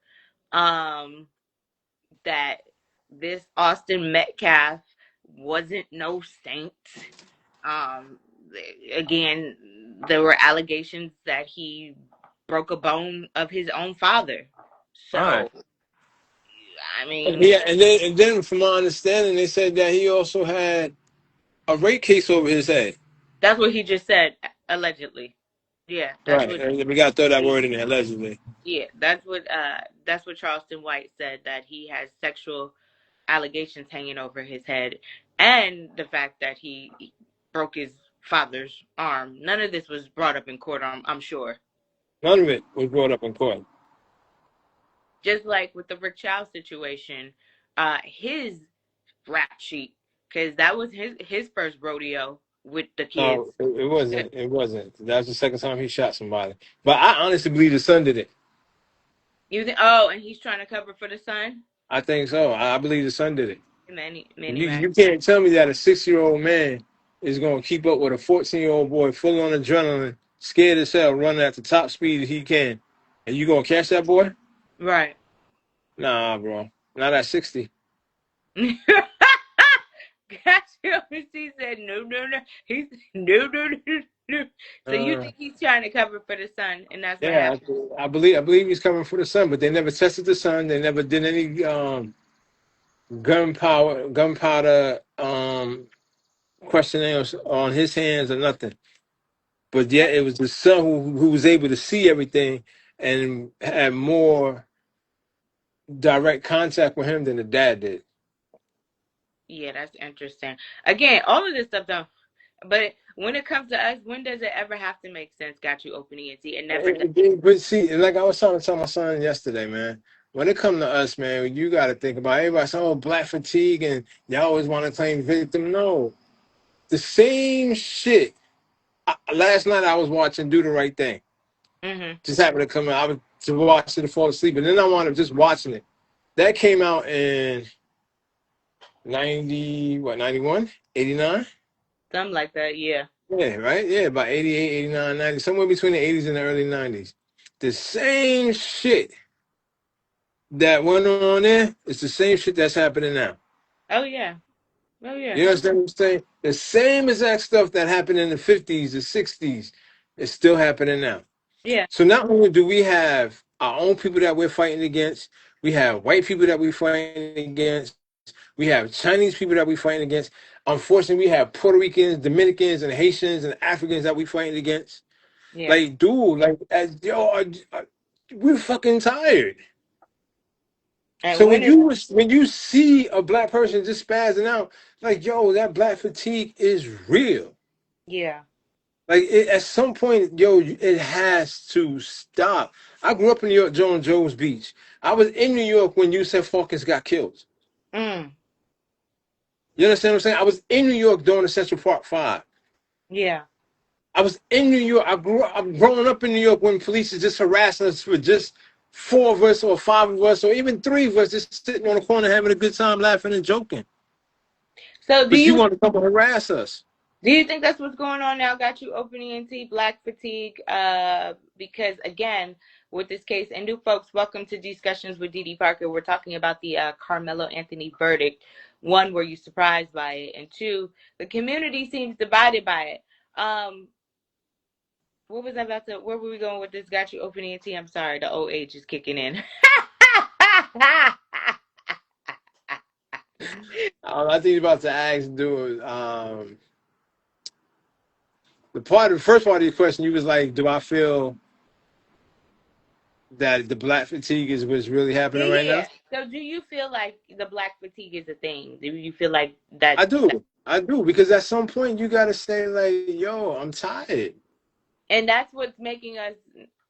Um, that this Austin Metcalf wasn't no saint. Um, Again, there were allegations that he broke a bone of his own father. All So, right. I mean, Yeah, and then from my understanding, they said that he also had a rape case over his head. that's what he just said, allegedly. Yeah, that's Right. what. And we got to throw that word in there, allegedly. Yeah, that's what Charleston White said, that he has sexual allegations hanging over his head, and the fact that he broke his father's arm. None of this was brought up in court. I'm sure. None of it was brought up in court. Just like with the Rick Chow situation, his rap sheet, because that was his first rodeo with the kids. No, it wasn't. It wasn't. That was the second time he shot somebody. But I honestly believe the son did it. You think? Oh, and he's trying to cover for the son. I think so. I believe the son did it. Many You Mac. can't tell me that a 6-year-old man is going to keep up with a 14-year-old boy full on adrenaline, scared as hell, running at the top speed he can. And you going to catch that boy? Right. Nah, bro. Not at 60. Gotcha. She said no, no, no. He's no, no, no, no. So you think he's trying to cover for the son, and that's what Yeah, happened? I believe he's coming for the son, but they never tested the son. They never did any gunpowder questioning on his hands or nothing. But yet it was the son who was able to see everything and had more direct contact with him than the dad did. Yeah, that's interesting. Again, all of this stuff don't. But when it comes to us, when does it ever have to make sense? Got you open ENT? It never does. But see, like I was trying to tell my son yesterday, man, when it comes to us, man, you got to think about everybody saying, oh, black fatigue, and y'all always want to claim victim. No, the same shit. Last night I was watching Do the Right Thing. Mm-hmm. Just happened to come out. I was to watch it and fall asleep, and then I wound up just watching it. That came out in 91, 89? Something like that, yeah. Yeah, right? Yeah, about 88, 89, 90, somewhere between the 80s and the early 90s. The same shit that went on there, it's the same shit that's happening now. Oh yeah. Oh yeah. You understand what I'm saying? The same exact stuff that happened in the 50s, the 60s, is still happening now. Yeah. So not only do we have our own people that we're fighting against, we have white people that we're fighting against, we have Chinese people that we're fighting against. Unfortunately, we have Puerto Ricans, Dominicans, and Haitians and Africans that we're fighting against. Yeah. Like, dude, like, we're fucking tired. And So when when you see a black person just spazzing out, like, yo, that black fatigue is real. yeah. Like at some point, yo, it has to stop. I grew up in New York, Jones Beach. I was in New York when Yusef Hawkins got killed. Mm. You understand what I'm saying? I was in New York during the Central Park Five. Yeah. I was in New York. I'm growing up in New York when police is just harassing us for just four of us or five of us or even three of us just sitting on the corner having a good time laughing and joking. So But you want to come and harass us. do you think that's what's going on now? Got you opening into black fatigue? Because again, with this case, and new folks, welcome to Discussions with Dee Dee Parker. We're talking about the Carmelo Anthony verdict. One, were you surprised by it? And two, the community seems divided by it. What was I about to? Where were we going with this? Got you opening into? I'm sorry, the old age is kicking in. I think you're about to ask, dude. The first part of your question, you was like, do I feel that the black fatigue is what's really happening right now? Yeah. So, do you feel like the black fatigue is a thing? Do you feel like that? I do, because at some point you gotta say like, yo, I'm tired. And that's what's making us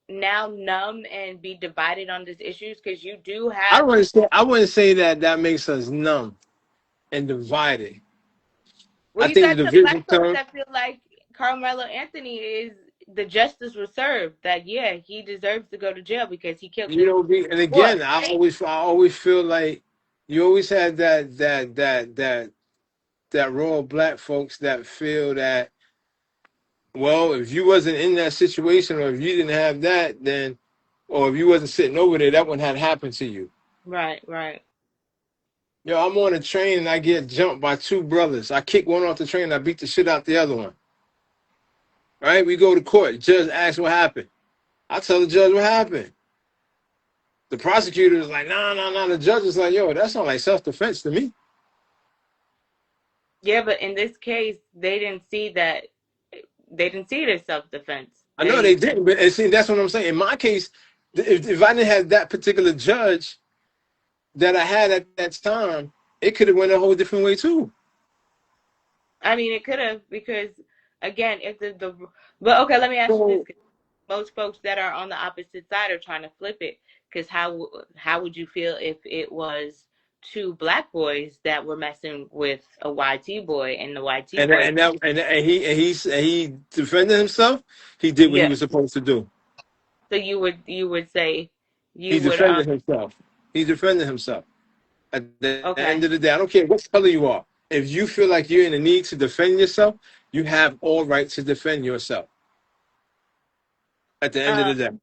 now numb and be divided on these issues, because you do have. I wouldn't say that that makes us numb and divided. Well, I you think the got some division black folks comes, that feel like Carmelo Anthony is the justice was served. That yeah, he deserves to go to jail because he killed you his know, and boy. again, I always feel like you always had that row of black folks that feel that, well, if you wasn't in that situation or if you didn't have that, then, or if you wasn't sitting over there, that wouldn't have happened to you. Right. Right. Yo, I'm on a train and I get jumped by two brothers. I kick one off the train and I beat the shit out the other one. Right? We go to court. Judge asks what happened. I tell the judge what happened. The prosecutor is like, nah. The judge is like, yo, that's not like self-defense to me. Yeah, but in this case, they didn't see that. They didn't see it as self-defense. I know they didn't, but see, that's what I'm saying. In my case, if I didn't have that particular judge that I had at that time, it could have went a whole different way too. I mean, it could have, because again, if but okay, let me ask you this: So, 'cause most folks that are on the opposite side are trying to flip it. Because how would you feel if it was two black boys that were messing with a YT boy, and the YT boy? he defended himself. He did what he Yeah. was supposed to do. So you would say He you would defended himself. He defended himself. At the okay. end of the day, I don't care what color you are. If you feel like you're in the need to defend yourself, you have all right to defend yourself. At the end of Um, the day.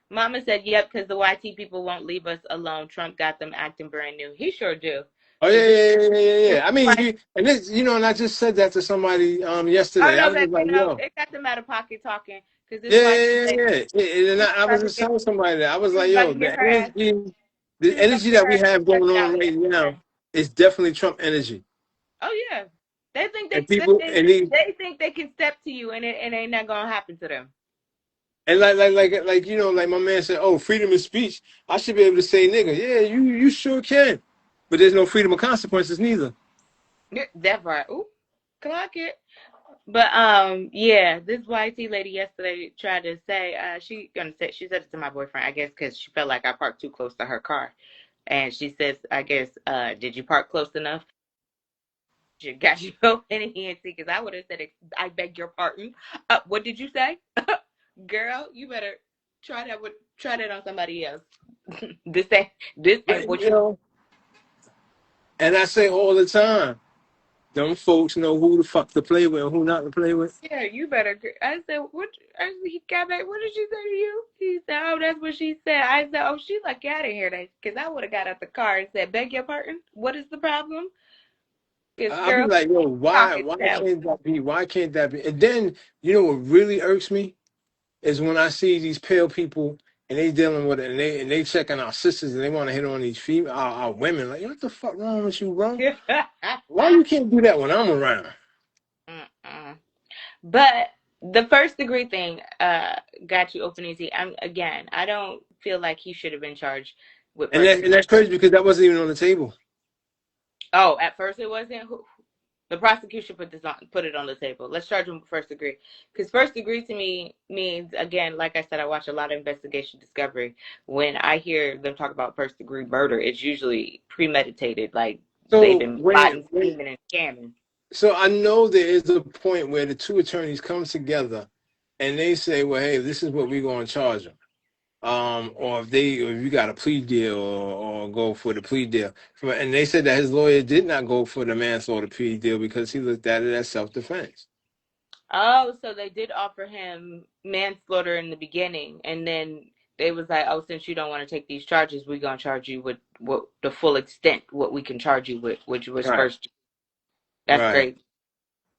Mama said, "Yep," because the YT people won't leave us alone. Trump got them acting brand new. He sure do. Oh Because yeah. I mean, and I just said that to somebody oh yesterday. I no, was just baby, like, no, yo, it got them out of pocket talking. Because this yeah, YT yeah, lady, yeah, yeah. And she was I was about to just get, telling somebody that I was she was like, about yo, to get her ass. the She was about energy to get that her we ass have going cussed on out right yesterday. now is definitely Trump energy. Oh yeah, they think And people and they think they can step to you, and it ain't not gonna happen to them. and like like my man said, oh, freedom of speech. I should be able to say nigga. Yeah, you sure can. But there's no freedom of consequences neither. Yeah, that part. Ooh, clock it. But yeah, this YT lady yesterday tried to say, she said it to my boyfriend, I guess, because she felt like I parked too close to her car, and she says, I guess, did you park close enough? You got you open and because I would have said, I beg your pardon. What did you say, girl? You better try that on somebody else. this ain't I, what you know, and I say all the time, them folks know who the fuck to play with and who not to play with. Yeah, you better. I said, what? He got back. What did she say to you? He said, oh, that's what she said. I said, oh, she like out of here, because I would have got out the car and said, beg your pardon. What is the problem? Because I'll be girl, like, yo, talking why that. can't that be? Why can't that be? And then you know what really irks me is when I see these pale people and they dealing with it and they checking our sisters and they want to hit on these female our women. Like, what the fuck wrong with you, bro? Why you can't do that when I'm around? Mm-mm. But the first degree thing got you open easy. I don't feel like he should have been charged with And first degree. that's crazy because that wasn't even on the table. Oh, at first it wasn't. The prosecution put it on the table. Let's charge him with first degree, because first degree to me means, again, like I said, I watch a lot of investigation discovery. When I hear them talk about first degree murder, it's usually premeditated, like they've So been plotting, scheming, and scamming. so I know there is a point where the two attorneys come together and they say, well, hey, this is what we're going to charge them. Or if you got a plea deal or go for the plea deal. And they said that his lawyer did not go for the manslaughter plea deal because he looked at it as self-defense. Oh, so they did offer him manslaughter in the beginning, and then they was like, "Oh, since you don't want to take these charges, we're gonna charge you with what the full extent what we can charge you with, which was Right, first." That's right, great.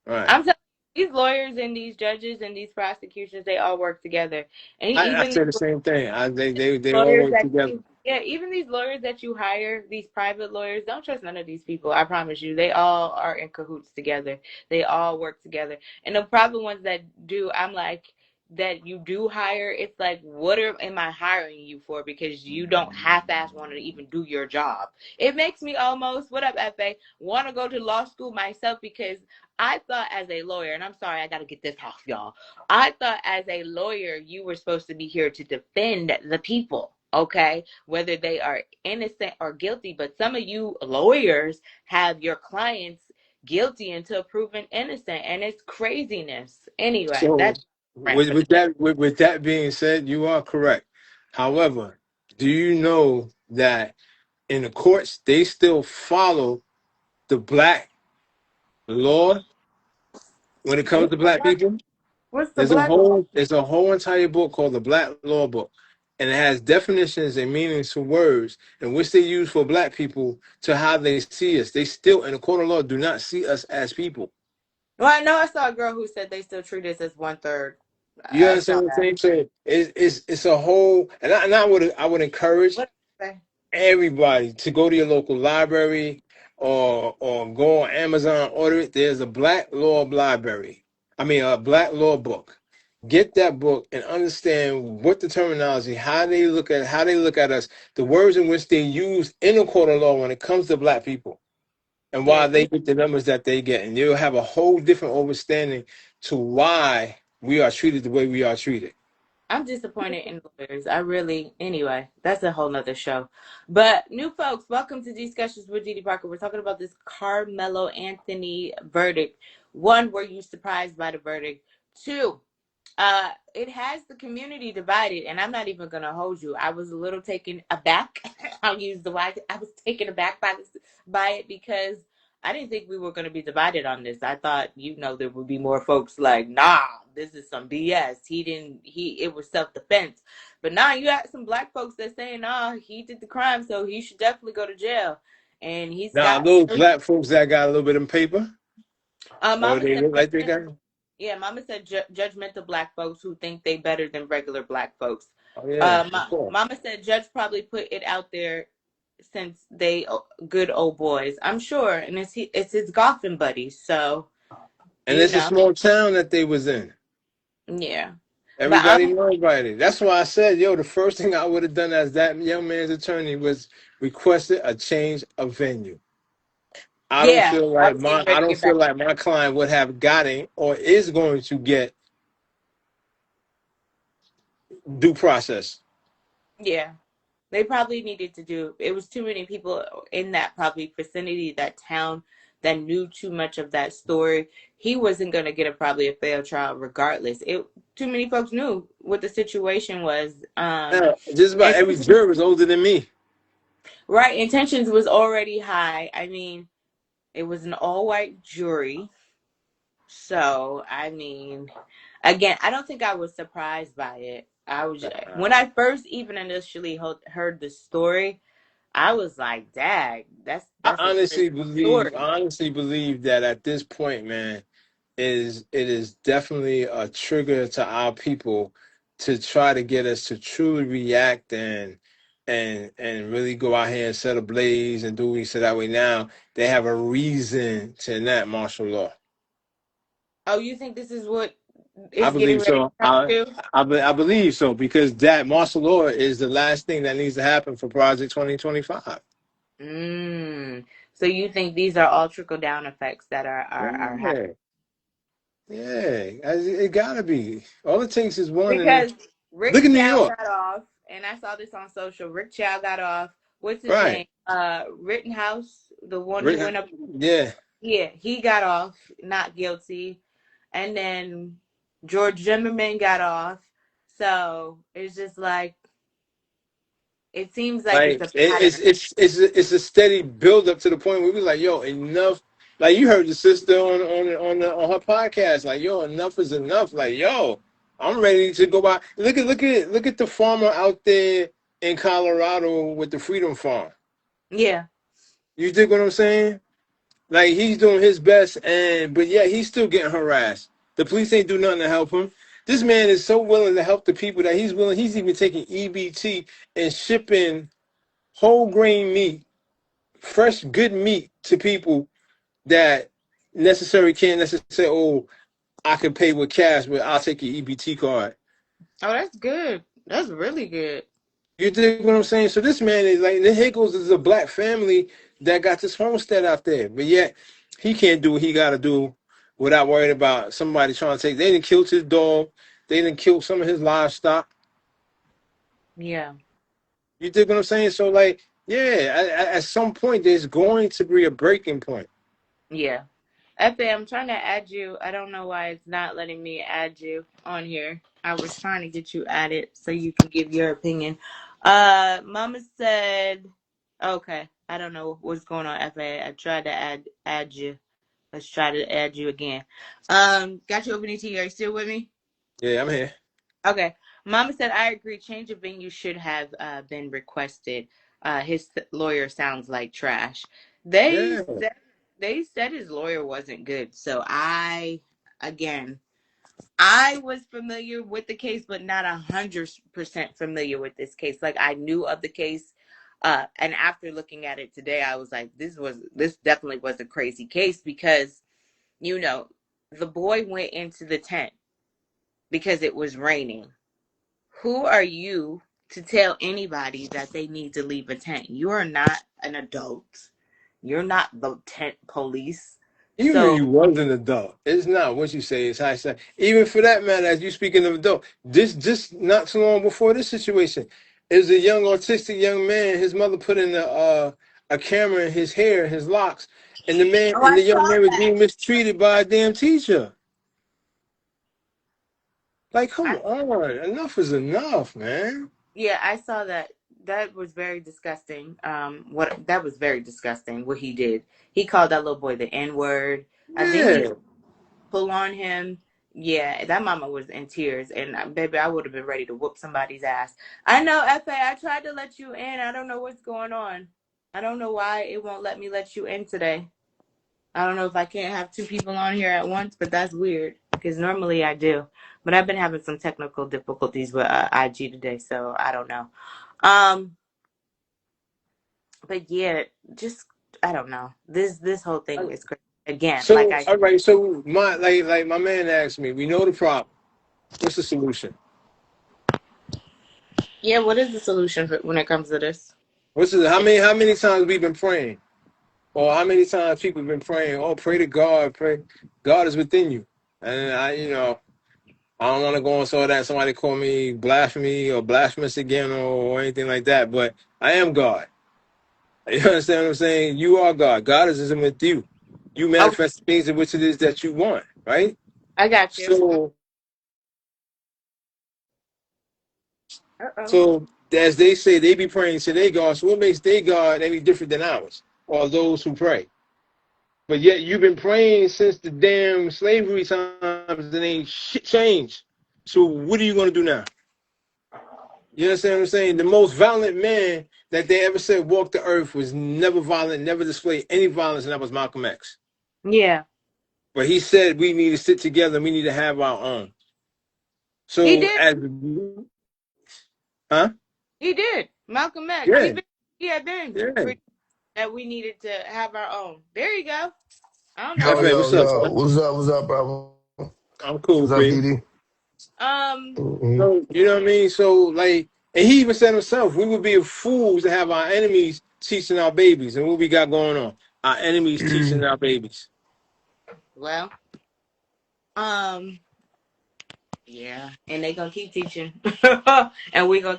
right. I'm telling you, these lawyers and these judges and these prosecutions, they all work together, and I even say the same thing. They all lawyers work that together. you, yeah, even these lawyers that you hire, these private lawyers, don't trust none of these people. I promise you, they all are in cahoots together. They all work together. And the private ones that do, I'm like, that you do hire, it's like, am I hiring you for? Because you don't half-ass want to even do your job. It makes me almost, what up, FA, want to go to law school myself, because I thought as a lawyer, and I'm sorry, I got to get this off, y'all. I thought as a lawyer, you were supposed to be here to defend the people, okay? Whether they are innocent or guilty. But some of you lawyers have your clients guilty until proven innocent, and it's craziness. Anyway, So that's rant for the with that being said, you are correct. However, do you know that in the courts they still follow the black law when it day. comes to black people? What's the black law? There's a whole entire book called the Black Law Book, and it has definitions and meanings to words in which they use for black people to how they see us. They still, in the court of law, do not see us as people. Well, I know I saw a girl who said they still treat us as 1/3. You I understand saw what I'm that. saying? So it's a whole, and I would encourage What did I say? everybody to go to your local library or go on Amazon, order it. There's a Black Law library. I mean, a Black Law book. Get that book and understand what the terminology, how they look at us, the words in which they use in the court of law when it comes to black people, and Yeah, why they get the numbers that they get, and you'll have a whole different understanding to why we are treated the way we are treated. I'm disappointed in lawyers. Anyway, that's a whole nother show. But new folks, welcome to Discussions with Didi Parker. We're talking about this Carmelo Anthony verdict. One, were you surprised by the verdict? Two, it has the community divided, and I'm not even gonna hold you. I was a little taken aback. I'll use the word. I was taken aback by it, because I didn't think we were gonna be divided on this. I thought, there would be more folks like, nah, this is some BS. It was self-defense. But now you got some black folks that saying, nah, he did the crime, so he should definitely go to jail. And he's Now, got, those black folks that got a little bit of paper, or Mama they said, look like they got. yeah, Mama said judgmental black folks who think they better than regular black folks. Oh yeah, of course. Mama said Judge probably put it out there since they good old boys. I'm sure, and it's his golfing buddies. So And it's a small town that they was in. yeah. But Everybody know everybody. That's why I said, yo, the first thing I would have done as that young man's attorney was requested a change of venue. I don't yeah, feel I like was getting ready to get back. my client would have gotten or is going to get due process. Yeah. They probably needed to do it. Was too many people in that probably vicinity, that town, that knew too much of that story. He wasn't going to get probably a fair trial regardless. Too many folks knew what the situation was. Yeah, just about And every juror is older than me. right, intentions was already high. I mean, It was an all-white jury. So, I mean, again, I don't think I was surprised by it. I was when I first even initially heard the story, I was like, "Dag, I that's a crazy story." honestly believe that at this point, man, it is definitely a trigger to our people to try to get us to truly react and really go out here and set a blaze and do what we said that way. Now they have a reason to enact martial law. Oh, you think this is what I is getting believe ready to so. come to? I believe so because that martial law is the last thing that needs to happen for Project 2025. Mm. So you think these are all trickle down effects that are happening? Yeah, yeah, it gotta be. All it takes is one, and Because look Rick at New Chow York, got off, and I saw this on social. Rick Chow got off. What's his right? name? Rittenhouse, the one who Rick, went up. yeah, Yeah, he got off, not guilty. And then George Zimmerman got off. So it's just like it seems like it's like a pattern. it's a steady build up to the point where we like, yo, enough. Like you heard the sister on her podcast, like, yo, enough is enough. Like, yo, I'm ready to go by. Look at the farmer out there in Colorado with the Freedom Farm. Yeah. You dig what I'm saying? Like he's doing his best, and but yeah, he's still getting harassed. The police ain't do nothing to help him. This man is so willing to help the people that he's willing. He's even taking EBT and shipping whole grain meat, fresh good meat to people that necessarily can't necessarily say, "Oh, I can pay with cash, but I'll take your EBT card." Oh, that's good. That's really good. You dig what I'm saying? So this man is like the Higgles is a black family that got this homestead out there, but yet he can't do what he got to do without worrying about somebody trying to take. They didn't kill his dog. They didn't kill some of his livestock. Yeah. You dig what I'm saying? So like, yeah, at some point there's going to be a breaking point. Yeah. Efe, I'm trying to add you. I don't know why it's not letting me add you on here. I was trying to get you added so you can give your opinion. Mama said, okay. I don't know what's going on, Efe. I tried to add you. Let's try to add you again. Got you open ET. Are you still with me? Yeah, I'm here. Okay. Mama said, I agree. Change of venue should have been requested. His lawyer sounds like trash. They Yeah, said they said his lawyer wasn't good. So again, I was familiar with the case, but not 100% familiar with this case. Like I knew of the case. And after looking at it today, I was like, this definitely was a crazy case because, you know, the boy went into the tent because it was raining. Who are you to tell anybody that they need to leave a tent? You are not an adult. You're not the tent police. even if So, you was an adult, it's not what you say. It's how you say. Even for that matter, as you speaking of adult, this just not so long before this situation, is a young autistic young man. His mother put in a camera in his hair, his locks, and oh, the I young saw man was that. being mistreated by a damn teacher. Like, come I, on, enough is enough, man. yeah, I saw that. That was very disgusting. What that was very disgusting. What he did. He called that little boy the N word. Then he Yeah, pull on him. Yeah, that mama was in tears, and baby, I would have been ready to whoop somebody's ass. I know, Fa. I tried to let you in. I don't know what's going on. I don't know why it won't let me let you in today. I don't know if I can't have two people on here at once, but that's weird because normally I do. But I've been having some technical difficulties with IG today, so I don't know. Um, but yeah, just I don't know. This whole thing is crazy. Again, like so I all right, so my like my man asked me, we know the problem. What's the solution? yeah. What is the solution when it comes to this? What's the, how many times we've been praying? Or how many times people have been praying, oh, pray to God, pray. God is within you. And I don't want to go on so that somebody call me blasphemy or blasphemous again or anything like that, but I am God. You understand what I'm saying? You are God. God is with you. You Oh, manifest things in which it is that you want, right? I got you. So, Uh oh. so as they say, they be praying to their God. So what makes their God any different than ours or those who pray? But yet you've been praying since the damn slavery times and ain't shit changed. So what are you gonna do now? You understand what I'm saying? The most violent man that they ever said walked the earth was never violent, never displayed any violence, and that was Malcolm X. Yeah, But he said we need to sit together and we need to have our own. he So did. as huh? He did. Malcolm X. Yeah, He had been yeah. pretty that we needed to have our own. There you go. I don't know Yo, why. F.A., yo, what's up, yo. son? What's up, bro? I'm cool, What's up, Bree. DD? Um, Mm-hmm. So you know what I mean? So like, and he even said himself, we would be fools to have our enemies teaching our babies. And what we got going on? Our enemies teaching our babies. well, um, yeah, and they gonna keep teaching, and we're gonna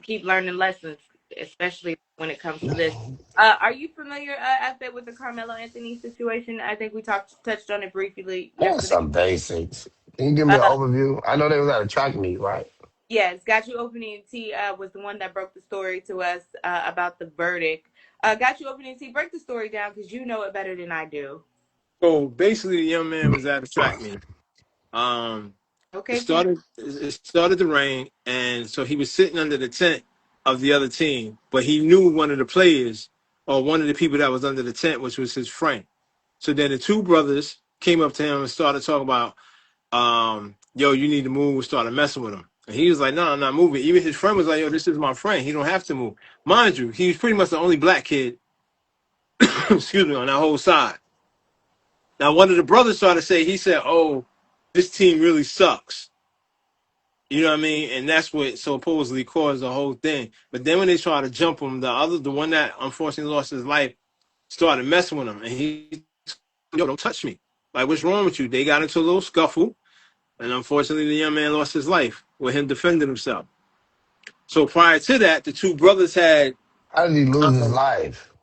keep learning lessons, especially when it comes to this. Are you familiar, Afet, with the Carmelo Anthony situation? I think we touched on it briefly That's yesterday. some basics. Can you give me an Uh, overview? I know they was at a track meet, right? yes, Got You Opening T was the one that broke the story to us about the verdict. Got You Opening T, break the story down because you know it better than I do. So basically, the young man was at a track meet. Um, Okay, Tim. it started to rain, and so he was sitting under the tent of the other team, but he knew one of the players or one of the people that was under the tent, which was his friend. So then the two brothers came up to him and started talking about, yo, you need to move, started messing with him. And he was like, no, I'm not moving. Even his friend was like, yo, this is my friend. He don't have to move. Mind you, he was pretty much the only black kid, excuse me, on that whole side. Now, one of the brothers started to say, he said, oh, this team really sucks. You know what I mean? And that's what supposedly caused the whole thing. But then when they tried to jump him, the one that unfortunately lost his life, started messing with him. And he, yo, don't touch me. Like, what's wrong with you? They got into a little scuffle. And unfortunately, the young man lost his life with him defending himself. So prior to that, the two brothers had, How did he lose his um, life?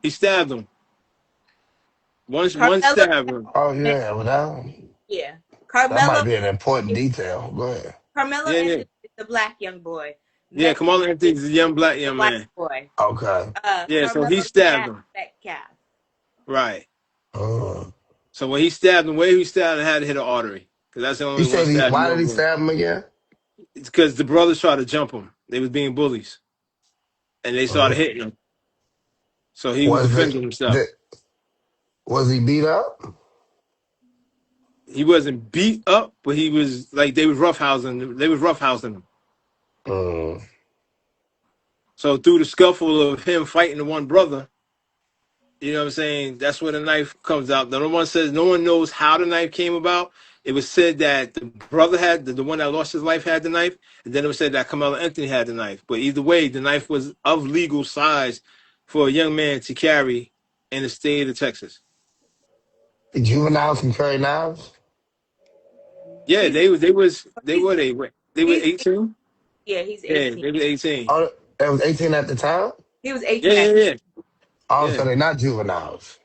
he stabbed him. One Carmelo, stabbed him. Oh, yeah. Well, yeah, that might Carmelo be an important is detail. Go ahead. Carmelo Yeah, yeah. Anthony is the black young boy. Yeah, Metcalf Kamala is Anthony's a young black the young white man. boy. Okay. Yeah, so he Carmelo's stabbed dad, him. Metcalf. Right. Uh, So when he stabbed him, where he stabbed him had to hit an artery. Because that's the he only one said stab you why did gonna he go. stab him again? It's because the brothers tried to jump him. They was being bullies. And they started Uh, hitting him. So he was was it, defending himself. the, was he beat up? He wasn't beat up, but he was like they was roughhousing him. Mm. So through the scuffle of him fighting the one brother, you know what I'm saying? That's where the knife comes out. No one says no one knows how the knife came about. It was said that the brother had the one that lost his life had the knife, and then it was said that Carmelo Anthony had the knife. But either way, the knife was of legal size for a young man to carry in the state of Texas. Juveniles can carry knives? Yeah, He's they he's were they were he's 18. yeah, he's Yeah, 18. they were 18. Oh, it was 18 at the time? He was Yeah, 18 yeah, at yeah, Oh, yeah. so they're not juveniles.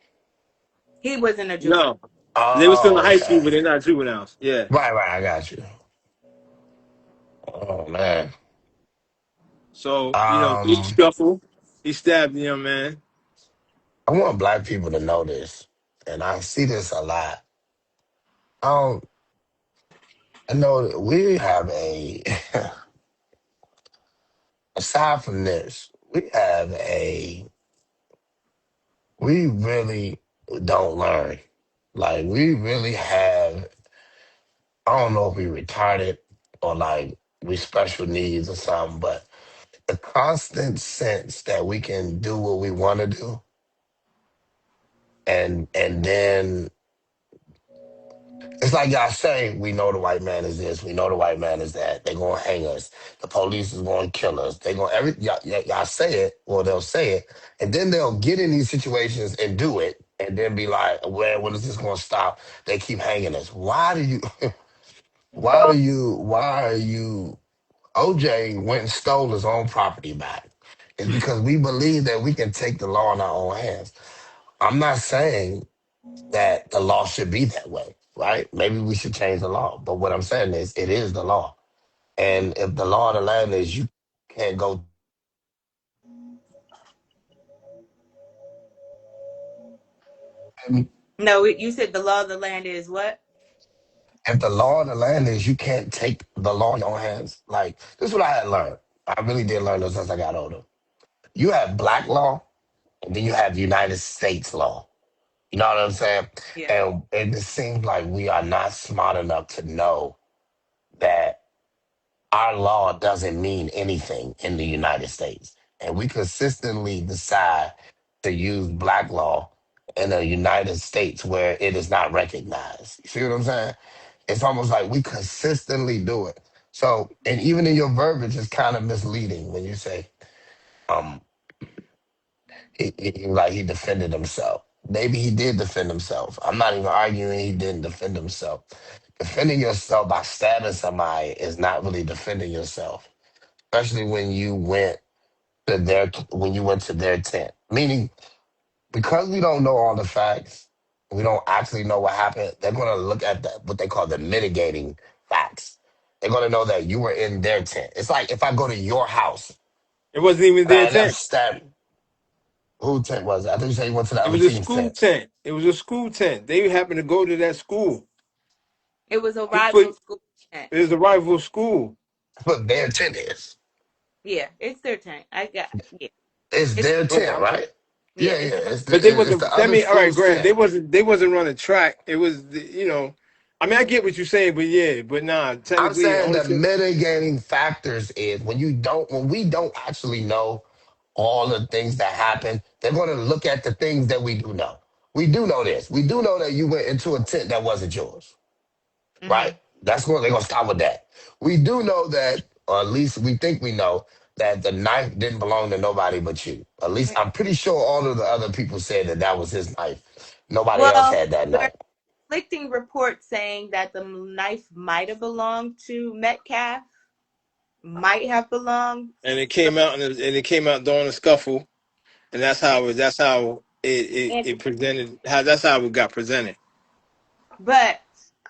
he wasn't a juvenile. No, they were still in Oh, high school, okay. but they're not juveniles. Yeah. Right, I got you. Oh, man. So through the Um, scuffle, he stabbed the young man. I want black people to know this, and I see this a lot. Um, I know that we have aside from this, we really don't learn. Like, we really have, I don't know if we retarded or like we special needs or something, but the constant sense that we can do what we want to do and then it's like y'all say, we know the white man is this, we know the white man is that. They're gonna hang us. The police is gonna kill us. They gonna y'all say it, or they'll say it, and then they'll get in these situations and do it, and then be like, "Well, when is this gonna stop?" They keep hanging us. Why do you? Why are you? OJ went and stole his own property back. It's because we believe that we can take the law in our own hands. I'm not saying that the law should be that way, right? Maybe we should change the law. But what I'm saying is it is the law. And if the law of the land is you can't go No, you said the law of the land is what? If the law of the land is you can't take the law in your own hands, like this is what I had learned. I really did learn this as I got older. You have black law, and then you have United States law. You know what I'm saying? Yeah. And it just seems like we are not smart enough to know that our law doesn't mean anything in the United States. And we consistently decide to use black law in the United States where it is not recognized. You see what I'm saying? It's almost like we consistently do it. So, and even in your verbiage, it's kind of misleading when you say, um, like he defended himself. Maybe he did defend himself. I'm not even arguing he didn't defend himself. Defending yourself by stabbing somebody is not really defending yourself, especially when you went to their tent. Meaning, because we don't know all the facts, we don't actually know what happened. They're going to look at what they call the mitigating facts. They're going to know that you were in their tent. It's like if I go to your house It wasn't even and I their end up tent. stabbing. Who tent was it? I think you said you went to the It other was a team's school tent. tent. It was a school tent. They happened to go to that school. It was a He rival put school tent. it was a rival school. But their tent is. Yeah, it's their tent. I got yeah. It's It's their Okay. tent, right? yeah, Yeah, it's yeah. the It's But they it's wasn't. the That other mean, all right, school's Grant. tent. They wasn't running track. It was I mean, I get what you're saying, but yeah, but nah. I'm Technically, saying only the thing, mitigating factors is when we don't actually know all the things that happen, they're going to look at the things that we do know. We do know this. We do know that you went into a tent that wasn't yours, hmm right? That's what they're going to start with that. We do know that, or at least we think we know that the knife didn't belong to nobody but you. At least I'm pretty sure all of the other people said that that was his knife. Nobody else Well, had that there are knife. conflicting reports saying that the knife might have belonged to Metcalf, might have belonged. and it came out and it came out during the scuffle, and that's how it presented. That's how it got presented. But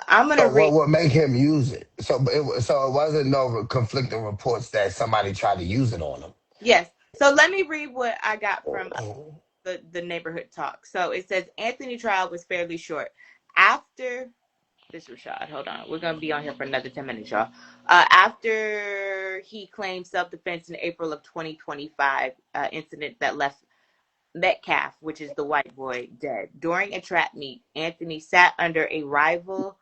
I'm gonna So read. what would make him use it? So it wasn't no conflicting reports that somebody tried to use it on him. Yes. So let me read what I got from the neighborhood talk. So it says Anthony trial was fairly short. After this was shot. Hold on. We're gonna be on here for another 10 minutes, y'all. After he claimed self-defense in April of 2025, incident that left Metcalf, which is the white boy, dead. During a trap meet, Anthony sat under a rival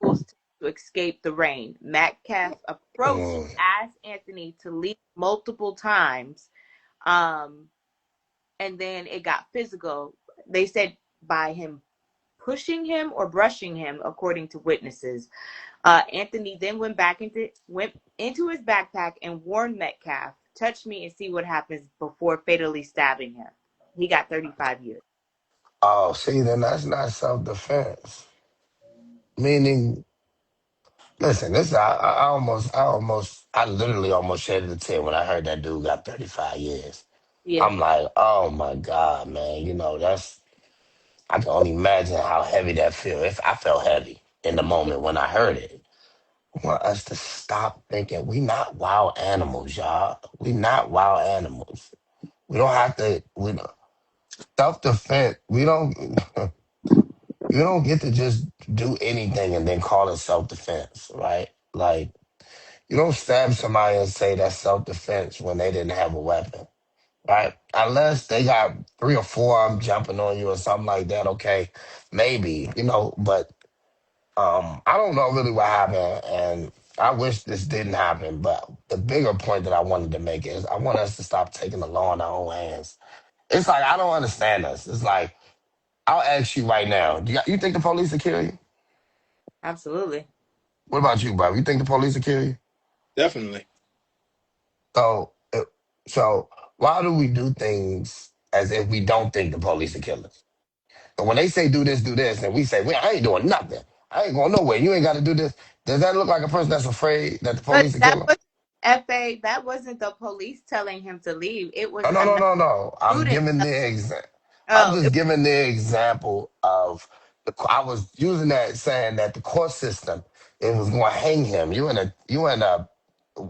pool's to escape the rain. Metcalf approached, Mm. asked Anthony to leave multiple times, um, and then it got physical. They said by him pushing him or brushing him, according to witnesses. Anthony then went into his backpack and warned Metcalf, "Touch me and see what happens," before fatally stabbing him. He got 35 years. Oh, see, then that's not self-defense. Meaning, listen, I literally almost shed a tear when I heard that dude got 35 years. Yeah. I'm like, oh my God, man. I can only imagine how heavy that feel. If I felt heavy in the moment when I heard it. I want us to stop thinking we not wild animals, y'all. We not wild animals. We don't have to. We self defense. We don't. You don't get to just do anything and then call it self defense, right? Like you don't stab somebody and say that's self defense when they didn't have a weapon, right? Unless they got three or four of them jumping on you or something like that. Okay, maybe but I don't know really what happened, and I wish this didn't happen. But the bigger point that I wanted to make is I want us to stop taking the law in our own hands. It's like I don't understand this. It's like I'll ask you right now: you think the police will kill you? Absolutely. What about you, bro? You think the police will kill you? Definitely. So, so why do we do things as if we don't think the police will kill us? And when they say do this, and we say, well, I ain't doing nothing. I ain't going nowhere. You ain't got to do this. Does that look like a person that's afraid that the But police will that kill him? was FA. That wasn't the police telling him to leave. It was No, no, no, another no, no. student. I'm Oh, just giving the example of I was using that saying that the court system it was going to hang him. You in a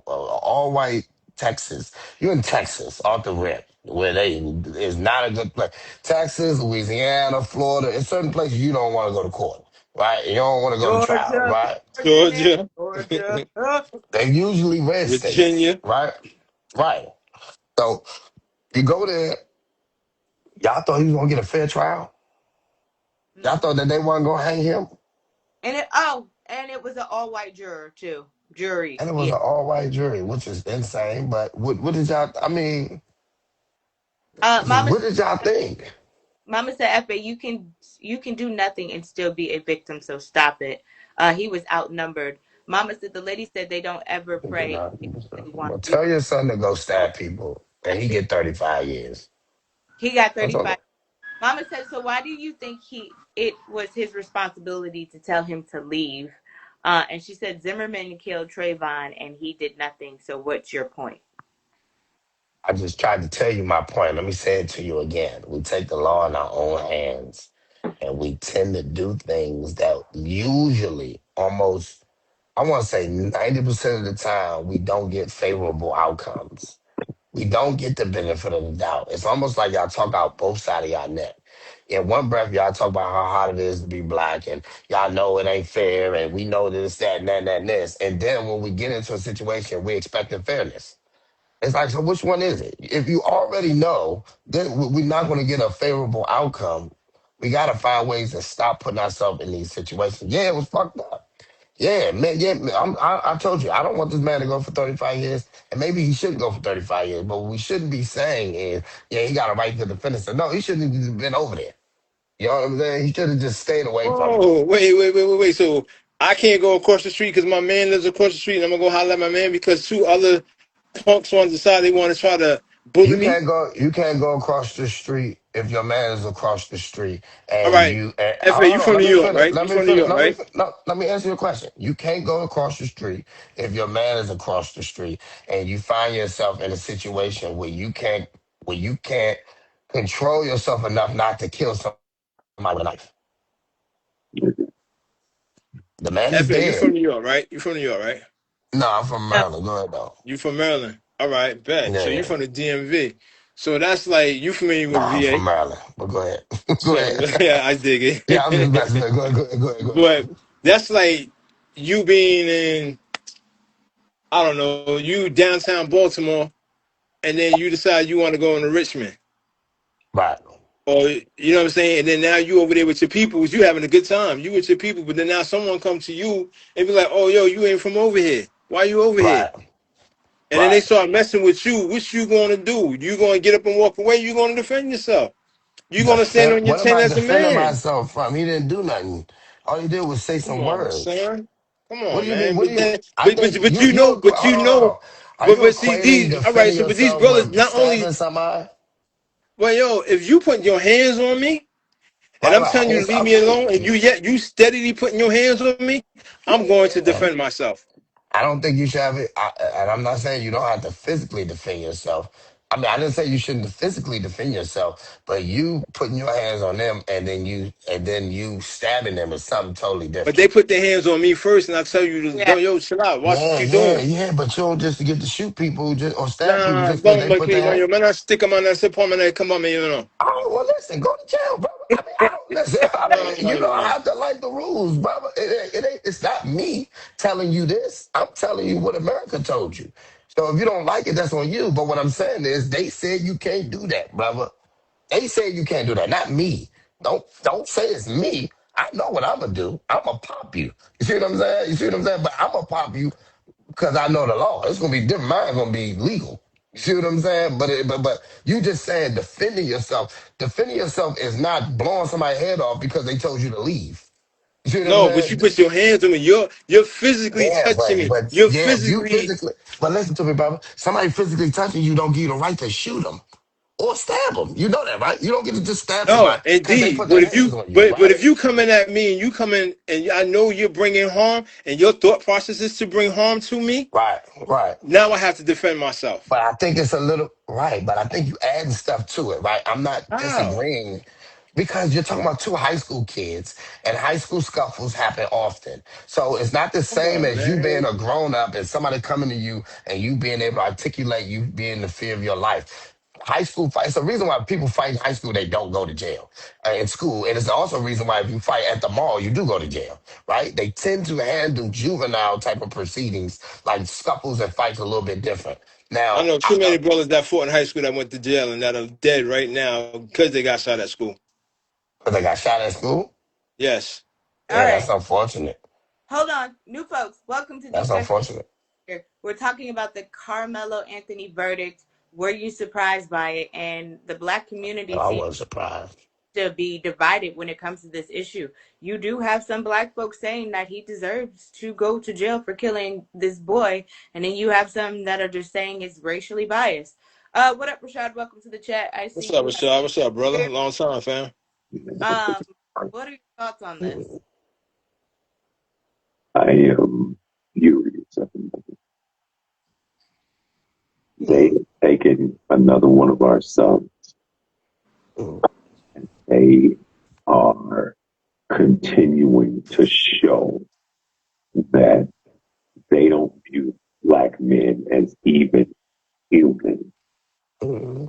all white Texas. You in Texas off the rip. where they is not a good place. Texas, Louisiana, Florida, it's certain places you don't want to go to court, right? You don't want to go to trial, Georgia, right? Georgia, Georgia. They're usually red states, Virginia. right? Right. So you go there, y'all thought he was gonna get a fair trial? Y'all No. thought that they weren't gonna hang him? And it was an all white juror too. Jury. And it was Yeah. an all white jury, which is insane. But what did y'all? I mean, Mama what did y'all think? Mama said, "Efe, you can do nothing and still be a victim. So stop it." He was outnumbered. Mama said the lady said they don't ever pray. They really want Well, you. tell your son to go stab people, and he get 35 years. He got That's 35. all. Mama said, "So why do you think it was his responsibility to tell him to leave?" And she said Zimmerman killed Trayvon and he did nothing. So what's your point? I just tried to tell you my point. Let me say it to you again. We take the law in our own hands, and we tend to do things that usually, almost, I want to say 90% of the time, we don't get favorable outcomes. We don't get the benefit of the doubt. It's almost like y'all talk out both sides of y'all neck. In one breath, y'all talk about how hard it is to be black, and y'all know it ain't fair, and we know this, that, and that, and that, and this. And then when we get into a situation, we expecting fairness. It's like, so which one is it? If you already know that we're not going to get a favorable outcome, we got to find ways to stop putting ourselves in these situations. Yeah, it was fucked up. Yeah, man. Yeah, man, I told you, I don't want this man to go for 35 years, and maybe he should go for 35 years. But what we shouldn't be saying is, yeah, he got a right to defend himself. No, he shouldn't have even been over there. You know what I'm saying? He should have just stayed away from it. Oh, wait. So I can't go across the street because my man lives across the street, and I'm gonna go holler at my man because two other punks on the side they want to try to bully You me. can't go. You can't go across the street if your man is across the street All and right, you. And, Fa, you hold on. from Let New me York, finish. right? Let You me from New finish. York, No, right? no. Let me answer your question. You can't go across the street if your man is across the street and you find yourself in a situation where you can't control yourself enough not to kill somebody with a knife. The man is Fa, you dead. from New York, right? You from New York, right? No, I'm from No. Maryland. Go ahead though. You from Maryland. All right, bet. Yeah, So you yeah. from the DMV. So that's like you familiar No, with I'm from VA. Maryland. But go ahead. Go Yeah, ahead. yeah, I dig Yeah, I'm just it. messing with you. Go ahead. Go ahead. Go ahead. Go ahead. But that's like you being in, I don't know, you downtown Baltimore, and then you decide you want to go into Richmond. Right. Or you know what I'm saying? And then now you over there with your people, you having a good time. You with your people, but then now someone come to you and be like, "Oh, yo, you ain't from over here. Why you over here?" Right. And then they Right. start messing with you. What you going to do? You going to get up and walk away? You going to defend yourself? You going to stand Defend. on your What am 10 I as a defending man? myself from? He didn't do nothing. All he did was say Come some on, words. son. Come What on, do you mean? man. What do But you? then, I think but you. You. but Hold you on. Hold know, on. Are you but see equating these. All right. defending So, but these yourself brothers with not only. stabbing somebody? Well, yo, if you put your hands on me, and Right. I'm Right. telling you to It's leave me okay. alone, and you steadily putting your hands on me, I'm going to Yeah. defend myself. I don't think you should have it. And I'm not saying you don't have to physically defend yourself. I mean, I didn't say you shouldn't physically defend yourself, but you putting your hands on them and then you stabbing them is something totally But they different. put their hands on me first, and I tell you, to, Yeah. yo, chill out. Watch what Yeah, you yeah, doing. yeah. But you don't just get to shoot people just or stab people Nah, just because bom, they put monkey, man, their. yo, man, I stick them on that sip on man, come on, man, you know. Oh, well, listen, go to jail, brother. I mean, I don't listen. I No, mean, no, you don't no. have to like the rules, brother. It ain't. It's not me telling you this. I'm telling you what America told you. So if you don't like it, that's on you. But what I'm saying is, they said you can't do that, brother. They said you can't do that, not me. Don't say it's me. I know what I'm gonna do. I'm gonna pop you. You see what I'm saying? You see what I'm saying? But I'm gonna pop you because I know the law. It's gonna be different. Mine's gonna be legal. You see what I'm saying? But you just saying defending yourself. Defending yourself is not blowing somebody's head off because they told you to leave. You see what I'm No, but you saying? put your hands on me. You're physically Yeah, touching me. but You're yeah, if you physically physically, but listen to me, brother. Somebody physically touching you don't give you the right to shoot them or stab them. You know that, right? You don't get to just stab no, somebody because they indeed. put their hands on you, But right? if you coming at me and you coming and I know you're bringing harm and your thought process is to bring harm to me, Right, right. now I have to defend myself. But I think it's a little right. But I think you adding stuff to it, right? I'm not How? disagreeing because you're talking about two high school kids, and high school scuffles happen often. So it's not the Come same on, as you being man. a grown up and somebody coming to you and you being able to articulate you being the fear of your life. high school fight. It's the reason why people fight in high school, they don't go to jail in school. And it's also a reason why if you fight at the mall, you do go to jail, right? They tend to handle juvenile type of proceedings, like scuffles and fights, a little bit different. I Now, know too many brothers that fought in high school that went to jail and that are dead right now because they got shot at school. they got shot at school. Yes. All Yeah, that's right. unfortunate. Hold on. New folks, welcome to That's Defense. unfortunate. We're talking about the Karmelo Anthony verdict. Were you surprised by it? And the black community I seems wasn't surprised. to be divided when it comes to this issue. You do have some black folks saying that he deserves to go to jail for killing this boy, and then you have some that are just saying it's racially biased. What up, Rashad? Welcome to the chat. I see What's up, you. Rashad? What's up, brother? Long time, fam. What are your thoughts on this? I am furious at the moment. They've taken another one of our sons. They are continuing to show that they don't view black men as even human. And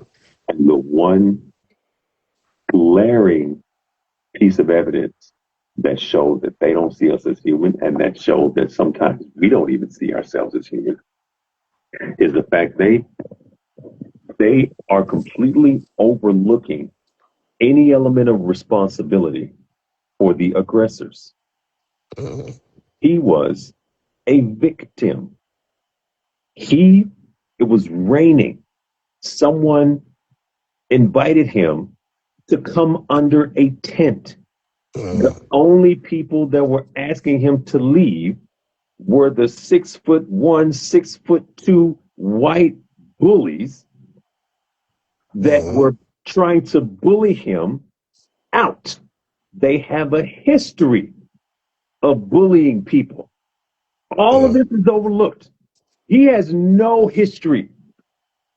the one glaring piece of evidence that shows that they don't see us as human and that shows that sometimes we don't even see ourselves as human is the fact they are completely overlooking any element of responsibility for the aggressors. He was a victim. It was raining. Someone invited him to come under a tent. The only people that were asking him to leave were the 6'1", 6'2" white bullies that were trying to bully him out. They have a history of bullying people. All of this is overlooked. He has no history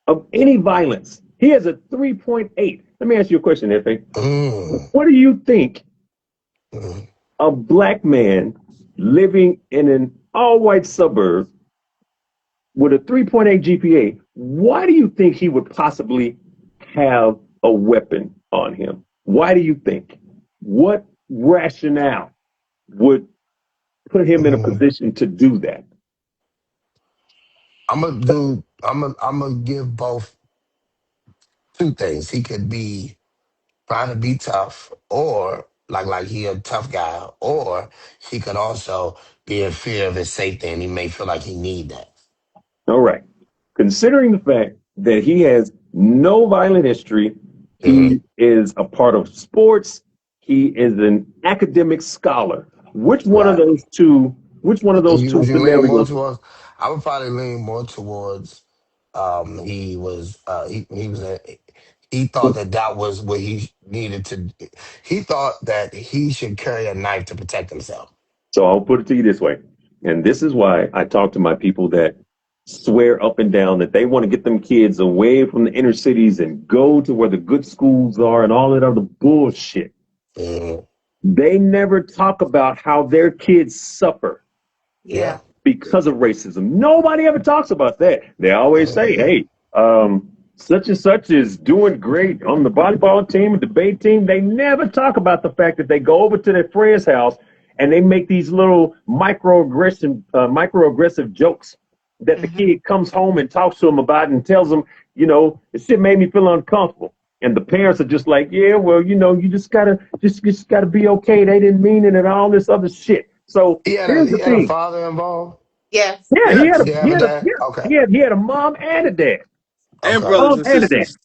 of any violence. He has a 3.8. Let me ask you a question, Efe. What do you think a black man living in an all-white suburb with a 3.8 GPA, why do you think he would possibly have a weapon on him? Why do you think? What rationale would put him in a position to do that? I'm gonna give both two things. He could be trying to be tough, or like he a tough guy, or he could also be in fear of his safety, and he may feel like he need that. All right. Considering the fact that he has no violent history, he is a part of sports, he is an academic scholar. Which one of those two? Which one of those two Would you lean more scenarios? towards? I would probably lean more towards. He was. He thought that was what he needed to. He thought that he should carry a knife to protect himself. So I'll put it to you this way. And this is why I talk to my people that swear up and down that they want to get them kids away from the inner cities and go to where the good schools are and all that other bullshit. They never talk about how their kids suffer because of racism. Nobody ever talks about that. They always say, hey, such and such is doing great on the volleyball team, the debate team. They never talk about the fact that they go over to their friend's house and they make these little microaggressive jokes that the kid comes home and talks to him about and tells them, you know, this shit made me feel uncomfortable. And the parents are just like, yeah, well, you know, you just gotta be okay. They didn't mean it and all this other shit. So here's the He had a thing. father involved. Yes. Yeah, Yes. He had a dad. Okay. he had a mom and a dad. And Okay. brothers and sisters.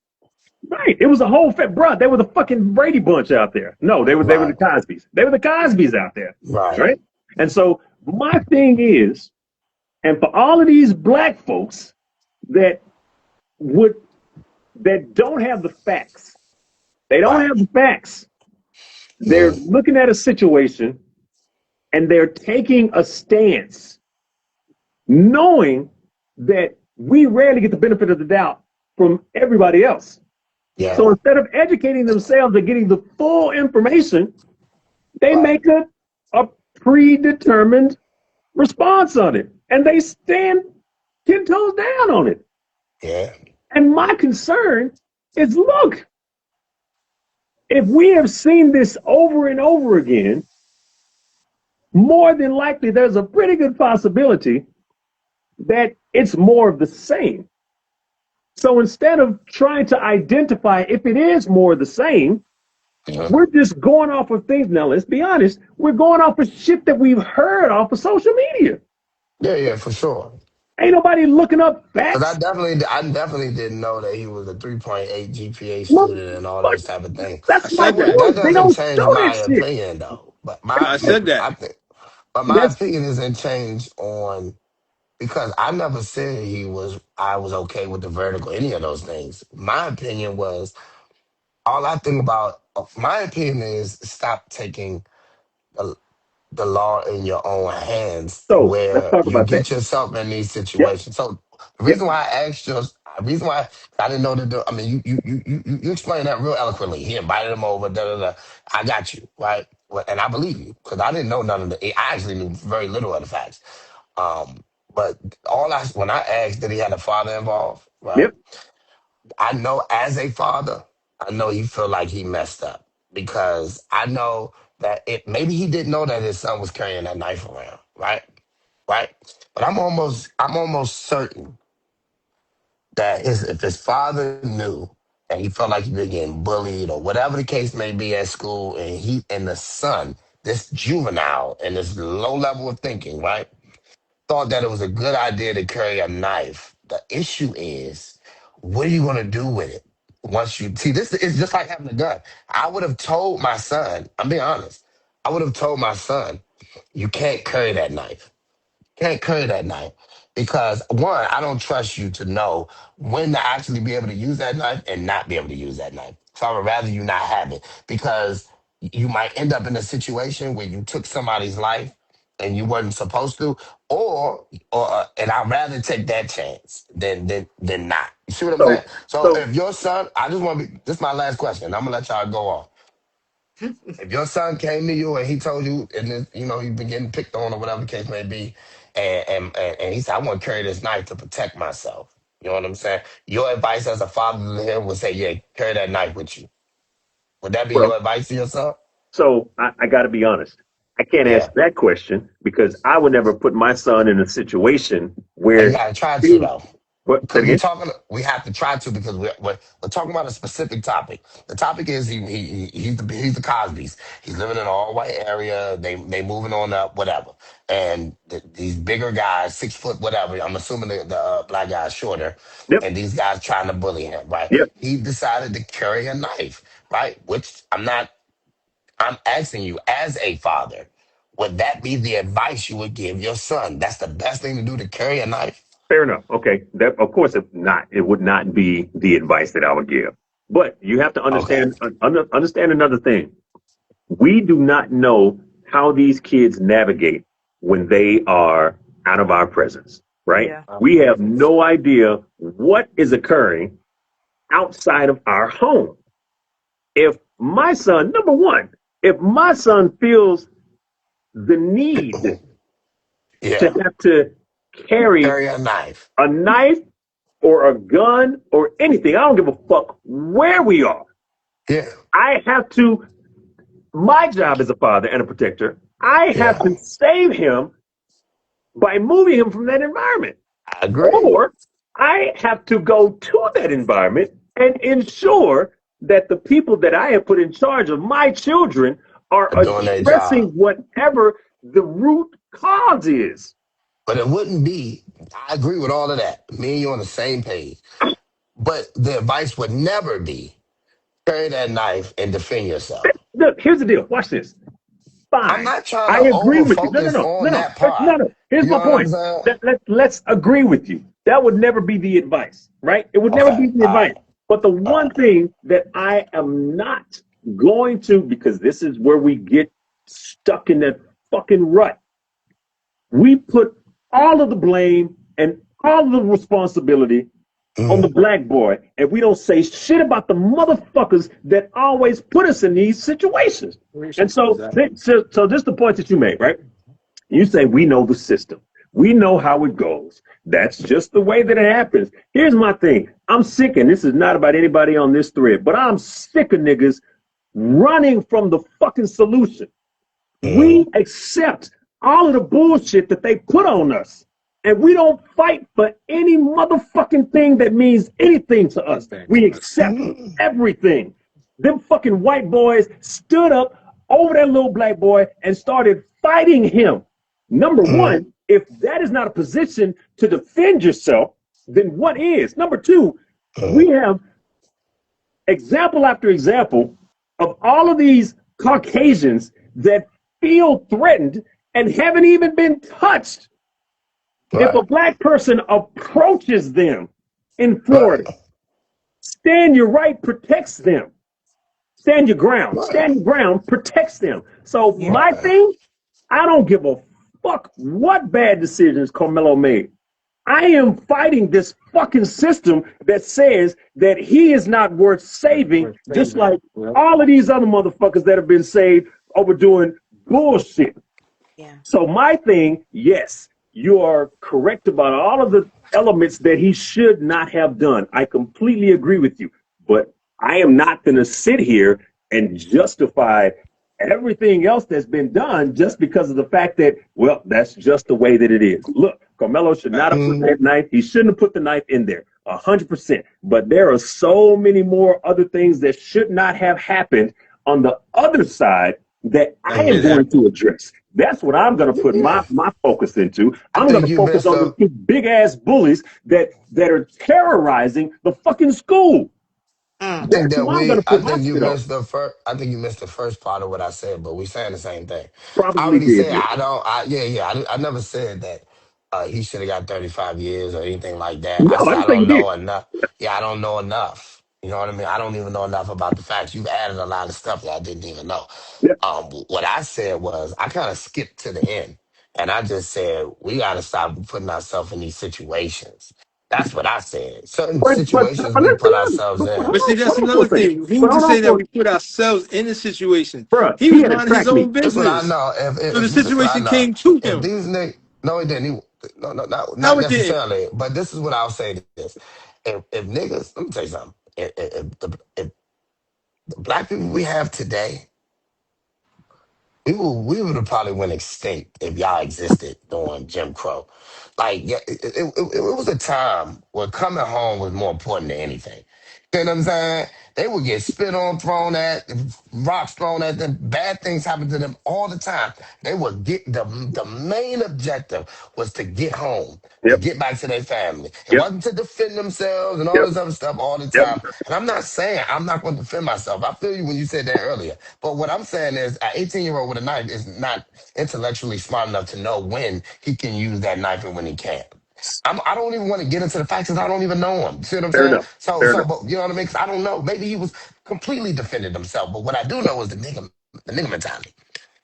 Right. It was a whole bruh. They were the fucking Brady Bunch out there. No, they were the Cosbys. They were the Cosbys out there. Right. And so my thing is, and for all of these black folks that don't have the facts, they don't have the facts. They're looking at a situation and they're taking a stance, knowing that we rarely get the benefit of the doubt from everybody else. Yeah. So instead of educating themselves and getting the full information, they make a predetermined response on it. And they stand 10 toes down on it. Yeah. And my concern is look, if we have seen this over and over again, more than likely there's a pretty good possibility that it's more of the same. So instead of trying to identify if it is more of the same, we're just going off of things. Now, let's be honest, we're going off of shit that we've heard off of social media. Yeah, for sure. Ain't nobody looking up Because facts. I definitely didn't know that he was a 3.8 GPA Look, student and all but those type of things. that's I my said But that. that point. They doesn't don't change show my that shit. opinion, though. But I said that. my That's opinion isn't changed on because I never said I was okay with the verdict or any of those things. My opinion was all I think about. My opinion is stop taking the, the law in your own hands, so. Let's where talk you about that. get yourself in these Yep. situations. So the Yep. reason why I asked you, the reason why I didn't know I mean, you explained that real eloquently. He invited him over. Da da da. I got you right, and I believe you because I didn't know none of the. I actually knew very little of the facts. Um, but when I asked did he have a father involved, right? Yep. I know as a father, I know he feel like he messed up because I know that it maybe he didn't know that his son was carrying that knife around, right? Right? But I'm almost certain that if his father knew and he felt like he was getting bullied or whatever the case may be at school, and the son, this juvenile and this low level of thinking, right? Thought that it was a good idea to carry a knife. The issue is, what are you going to do with it? Once you see this, is just like having a gun. I would have told my son, I'm being honest, I would have told my son, you can't carry that knife. Can't carry that knife because one, I don't trust you to know when to actually be able to use that knife and not be able to use that knife. So I would rather you not have it because you might end up in a situation where you took somebody's life and you wasn't supposed to, and I'd rather take that chance than not. You see what I'm So saying? So so if your son, I just want to be, this is my last question. I'm gonna let y'all go on. If your son came to you and he told you, and then, you've been getting picked on or whatever the case may be, and he said, I want to carry this knife to protect myself. You know what I'm saying? Your advice as a father to him would say, yeah, carry that knife with you. Would that be well. your advice to your son? So I got to be honest. I can't Yeah. answer that question because I would never put my son in a situation And you where gotta try he to was. though. What? Say it Because again. we have to try to because we're talking about a specific topic. The topic is he's the Cosby's. He's living in an all white area. They moving on up, whatever. And these bigger guys, 6 foot, whatever. I'm assuming the black guy's shorter, Yep. and these guys trying to bully him. Right? Yep. He decided to carry a knife. Right? Which I'm not. I'm asking you as a father. Would that be the advice you would give your son? That's the best thing to do to carry a knife. Fair enough. Okay. That of course, if not, it would not be the advice that I would give. But you have to Okay. understand another thing. We do not know how these kids navigate when they are out of our presence. Right? Yeah. We have no idea what is occurring outside of our home. If my son, number one, if my son feels the need to Yeah. have to carry Carry a knife. a knife or a gun or anything, I don't give a fuck where we are. Yeah. I have to, my job as a father and a protector, I have Yeah. to save him by moving him from that environment. I agree. Or I have to go to that environment and ensure that the people that I have put in charge of my children are For doing their addressing job. whatever the root cause is. But it wouldn't be, I agree with all of that. Me and you on the same page. But the advice would never be carry that knife and defend yourself. Look, here's the deal. Watch this. I'm Fine. not trying I to agree over with you. No, no, focus no, no, on no, that part. no, no. Here's You my know what I'm point. saying? Let's agree with you. That would never be the advice, right? It would never Okay. be the All advice. right. But the All one right. thing that I am not going to, because this is where we get stuck in that fucking rut, we put all of the blame and all of the responsibility on the Mhm. black boy, and we don't say shit about the motherfuckers that always put us in these situations. And so, so this is the point that you made, right? You say we know the system, we know how it goes. That's just the way that it happens. Here's my thing. I'm sick, and this is not about anybody on this thread, but I'm sick of niggas running from the fucking solution. We accept all of the bullshit that they put on us. And we don't fight for any motherfucking thing that means anything to us. We accept everything. Them fucking white boys stood up over that little black boy and started fighting him. Number one, if that is not a position to defend yourself, then what is? Number two, we have example after example of all of these Caucasians that feel threatened and haven't even been touched. Right. If a black person approaches them in Florida, stand your right protects them. Stand your ground. Right. Stand your ground protects them. So my thing, I don't give a fuck what bad decisions Karmelo made. I am fighting this fucking system that says that he is not worth saving, just like all of these other motherfuckers that have been saved over doing bullshit. Yeah. So my thing, yes, you are correct about all of the elements that he should not have done. I completely agree with you, but I am not going to sit here and justify everything else that's been done just because of the fact that, well, that's just the way that it is. Look, Karmelo should not have put that knife. He shouldn't have put the knife in there, 100%. But there are so many more other things that should not have happened on the other side that I am going to address. That's what I'm going to put my focus into. I'm going to focus on the two big ass bullies that are terrorizing the fucking school. I think that I think you missed the first part of what I said, but we saying the same thing. I Probably already did. said I never said that he should have got 35 years or anything like that. No, I said I I think don't he did. know enough. Yeah, I don't know enough. You know what I mean? I don't even know enough about the facts. You've added a lot of stuff that I didn't even know. Yeah. What I said was I kind of skipped to the end, and I just said we got to stop putting ourselves in these situations. That's what I said. Certain But situations we put listen, ourselves in. But see, that's hold on for another a second. thing. Who But to hold on say that for we put ourselves in a situation? Bruh, He he was had to minding his track me. own This what I business. know. So the This what I situation know. came to If him. these niggas, no, it didn't. No, not No, it didn't. necessarily. But this is what I'll say to this: if niggas, let me tell you something. If the black people we have today, we would have probably went extinct if y'all existed during Jim Crow. Like, yeah, it was a time where coming home was more important than anything. You know what I'm saying? They would get spit on, thrown at, rocks thrown at them. Bad things happen to them all the time. They would get the main objective was to get home, to Yep. get back to their family. It Yep. wasn't to defend themselves and all Yep. this other stuff all the Yep. time. And I'm not saying I'm not going to defend myself. I feel you when you said that earlier. But what I'm saying is, an 18-year-old with a knife is not intellectually smart enough to know when he can use that knife and when he can't. I don't even want to get into the facts because I don't even know him. See what I'm Fair saying? enough. Fair enough. But you know what I mean? 'Cause I don't know. Maybe he was completely defending himself. But what I do know is the nigga mentality.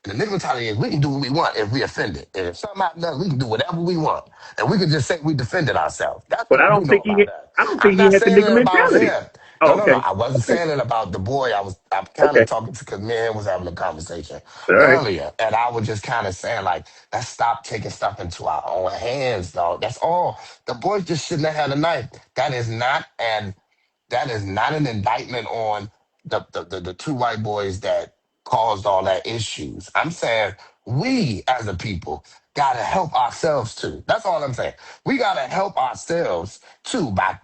And the nigga mentality is we can do what we want if we offended. And if something happens, we can do whatever we want. And we can just say we defended ourselves. That's But what I do know about us. I don't I'm think he not had the saying nigga it about mentality. him. Oh, No. okay. I wasn't Okay. saying it about the boy. I'm kind Okay. of talking to because me and him was having a conversation All right. earlier. And I was just kind of saying, like, let's stop taking stuff into our own hands, dog. That's all. The boy just shouldn't have had a knife. That is not an indictment on the two white boys that caused all that issues. I'm saying we as a people gotta help ourselves too. That's all I'm saying. We gotta help ourselves too by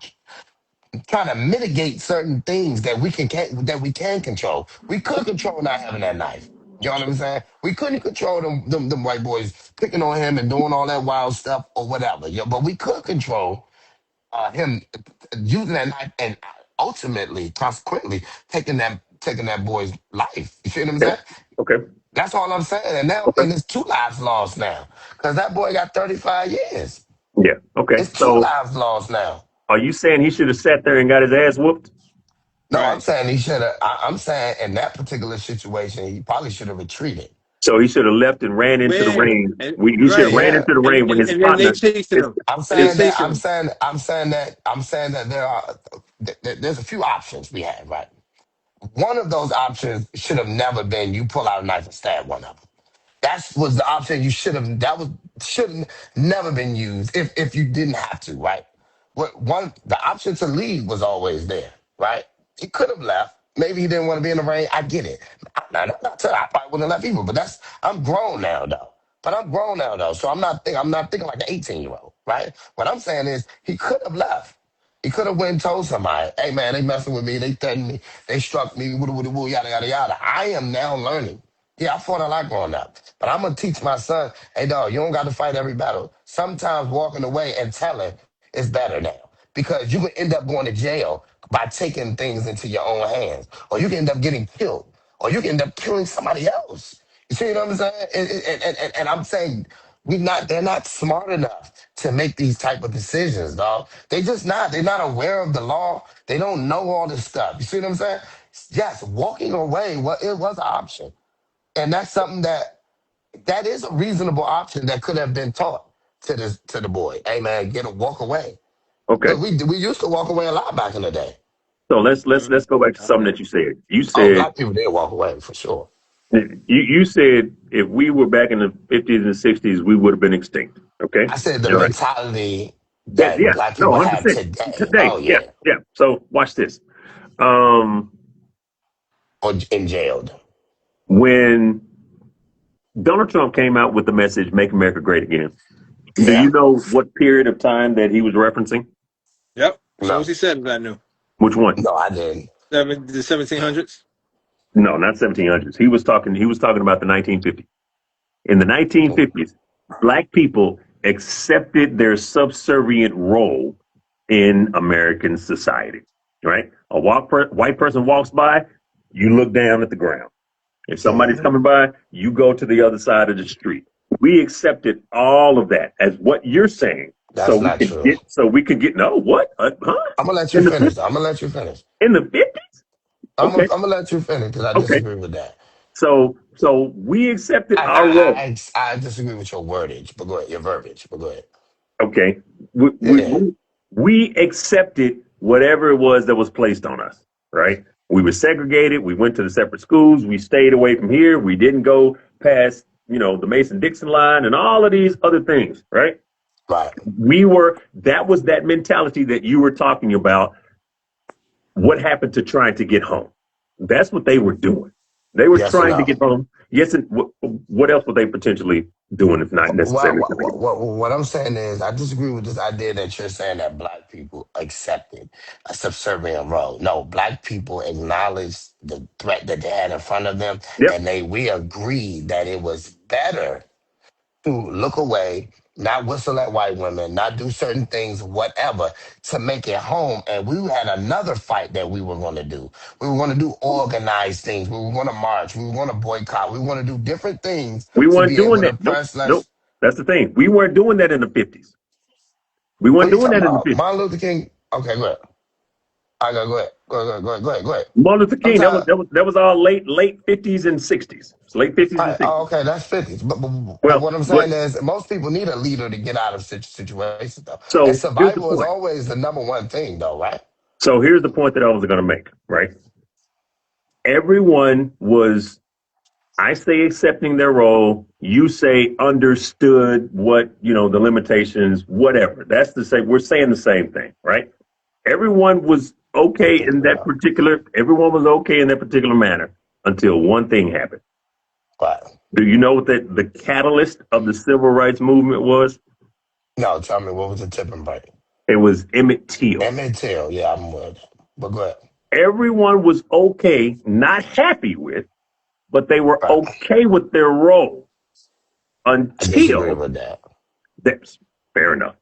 trying to mitigate certain things that that we can control. We could control not having that knife. You know what I'm saying? We couldn't control them white boys picking on him and doing all that wild stuff or whatever. Yeah, but we could control him using that knife and ultimately, consequently, taking that boy's life. You see what I'm Okay. saying? Okay. That's all I'm saying. Okay. And it's two lives lost now because that boy got 35 years. Yeah. Okay. It's two So lives lost now. are you saying he should have sat there and got his ass whooped? No, I'm Right. saying he should have. I'm saying in that particular situation, he probably should have retreated. So he should have left and ran into the Man, rain. and, He should have right. ran Yeah, into the rain when his And then they partner, chasing his, him. I'm And they saying his that. chasing him. I'm saying that there's a few options we have. Right. One of those options should have never been you pull out a knife and stab one of them. That was the option you should have. That was should have never been used if you didn't have to, right? The option to leave was always there, right? He could have left. Maybe he didn't want to be in the rain. I get it. I probably wouldn't have left either. But I'm grown now though. But I'm grown now though, so I'm not thinking like an 18-year-old, right? What I'm saying is he could have left. He could have went and told somebody, hey man, they messing with me, they threatened me, they struck me, woo, woo, woo, yada, yada, yada. I am now learning. Yeah, I fought a lot growing up. But I'm gonna teach my son, hey dog, you don't got to fight every battle. Sometimes walking away and telling is better now. Because you can end up going to jail by taking things into your own hands. Or you can end up getting killed. Or you can end up killing somebody else. You see what I'm saying? And I'm saying they're not smart enough to make these type of decisions, dog. They just not. They're not aware of the law. They don't know all this stuff. You see what I'm saying? Yes, walking away, it was an option. And that's something that is a reasonable option that could have been taught to the boy. Hey man, walk away. Okay. Because we used to walk away a lot back in the day. So let's go back to something that you said. You Oh, said black people did walk away for sure. you said if we were back in the 50s and 60s, we would have been extinct. Okay. I said the All right. mentality Yeah. that Yeah. black No, people have 100%. today. Today. Oh Yeah. yeah, Yeah. So watch this. Um, or in jailed. when Donald Trump came out with the message "Make America Great Again," do Yeah. you know what period of time that he was referencing? Yep. As soon as No, he said it, I knew. Which one? no, I didn't. The 1700s. No, not 1700s. He was talking. He was talking about the 1950s. In the 1950s, black people accepted their subservient role in American society. Right? A white person walks by, you look down at the ground. If somebody's Mhm. coming by, you go to the other side of the street. We accepted all of that as what you're saying, That's not true. so we could get no what huh I'm gonna let you in the finish. 50s? I'm gonna let you finish. In the 50s? Okay, I'm gonna let you finish because I okay. disagree with that. So we accepted our role. I disagree with your wordage, but go ahead. Your verbiage, but go ahead. Okay, we, we Yeah, we we accepted whatever it was that was placed on us. Right? We were segregated. We went to the separate schools. We stayed away from here. We didn't go past the Mason Dixon line and all of these other things. Right? right. That was that mentality that you were talking about. What happened to trying to get home? That's what they were doing. They were Yes or trying to no? get home. Yes, and what else were they potentially doing if not necessarily trying to get home? What I'm saying is, I disagree with this idea that you're saying that black people accepted a subservient role. No, black people acknowledged the threat that they had in front of them, Yep, and we agreed that it was better to look away, not whistle at white women, not do certain things, whatever, to make it home. And we had another fight that we were going to do. We were going to do organized things. We were going to march. We were going to boycott. We were going to do different things we to weren't be doing able to that. Nope, press nope. less. That's the thing. We weren't doing that in the 50s. We What weren't are you doing talking that in the about? 50s. Martin Luther King? Okay, go ahead. I got go ahead. Go ahead. Go ahead. Martin Luther King. That was Sometimes, that was that was all late 50s and 60s. It's late 50s all and right, oh, 60s. okay, that's 50s. But Well, what I'm but saying is, most people need a leader to get out of situations, though. And so here's the survival is point. always the number one thing, though, right? So here's the point that I was going to make. Right. Everyone was, I say, accepting their role. You say understood what, the limitations, whatever. That's the same. We're saying the same thing, right? Everyone was okay in that Yeah. particular, everyone was okay in that particular manner until one thing happened. Right. Do you know what the catalyst of the civil rights movement was? No, tell me, what was the tipping point? It was Emmett Till. Emmett Till, yeah, I'm with it. But go ahead. Everyone was okay, not happy with, but they were Right. okay with their role I disagree until with that. that's fair enough.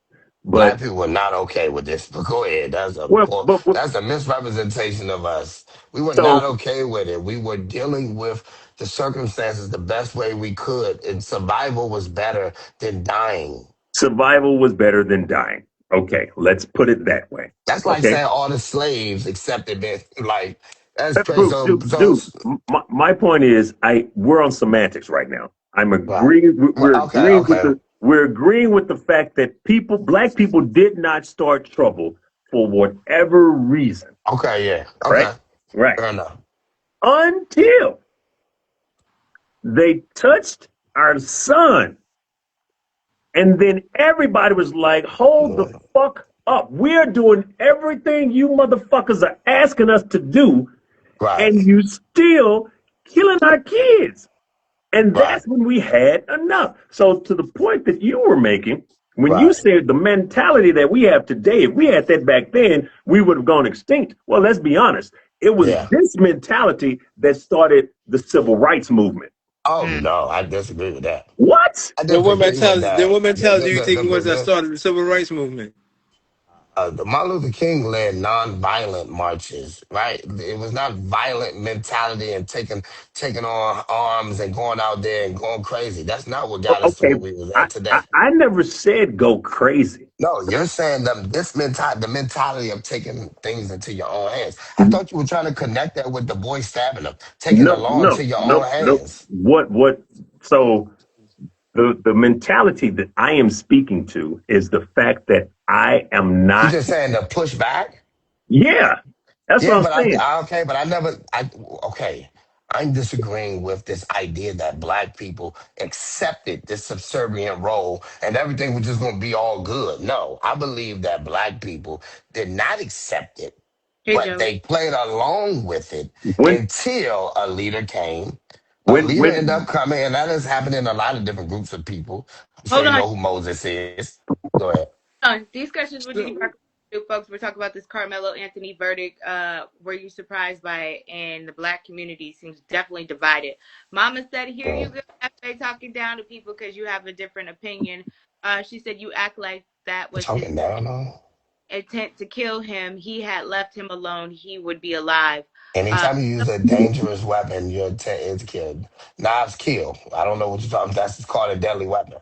Black But people were not okay with this. But go ahead. well, but That's a misrepresentation of us. We were not so okay with it. We were dealing with the circumstances the best way we could, and survival was better than dying. survival was better than dying. Okay, let's put it that way. That's like Okay, saying all the slaves accepted it. Like that's crazy. Dude, dude, my point is, we're on semantics right now. I'm Right. agreeing. Well, We're okay, agreeing with okay, the fact that black people, did not start trouble for whatever reason. okay, yeah, Right, okay. right. Fair enough. Until they touched our son. And then everybody was like, hold the fuck up. We're doing everything you motherfuckers are asking us to do, Right. and you still killing our kids. And Right. that's when we had enough. So, to the point that you were making, when you Right. said the mentality that we have today, if we had that back then, we would have gone extinct. Well, let's be honest. It was Yeah. this mentality that started the civil rights movement. Oh no, I disagree with that. What? I Then what disagree with mentality? Then that. what mentality do you think it was that started the civil rights movement? The Martin Luther King led non-violent marches, right? It was not violent mentality and taking on arms and going out there and going crazy. That's not what got us to Okay, where we was I, at I, today. I never said go crazy. No, you're saying the mentality of taking things into your own hands. I thought you were trying to connect that with the boy stabbing him, taking the No, law no, into your own no, no. hands. What? So the mentality that I am speaking to is the fact that I am You not. just saying to push back? Yeah, that's what Yeah, I'm but saying. okay, but I never, okay. I'm disagreeing with this idea that black people accepted this subservient role and everything was just going to be all good. No, I believe that black people did not accept it, Hey, but Joey. they played along with it When until a leader came. A when leader ended when up coming, and that has happened in a lot of different groups of people. I'm sure Hold you on. know who Moses is. Go ahead. These questions with Jenny Parker, folks. We're talking about this Carmelo Anthony verdict. Were you surprised by it? And the black community seems definitely divided. Mama said, "Here you go, FA talking down to people because you have a different opinion." She said, "You act like that was his Talking down on. intent to kill him. He had left him alone. He would be alive." Uh, Anytime you use a dangerous weapon, your intent is killed. Knives kill. I don't know what you're talking about. That's called a deadly weapon.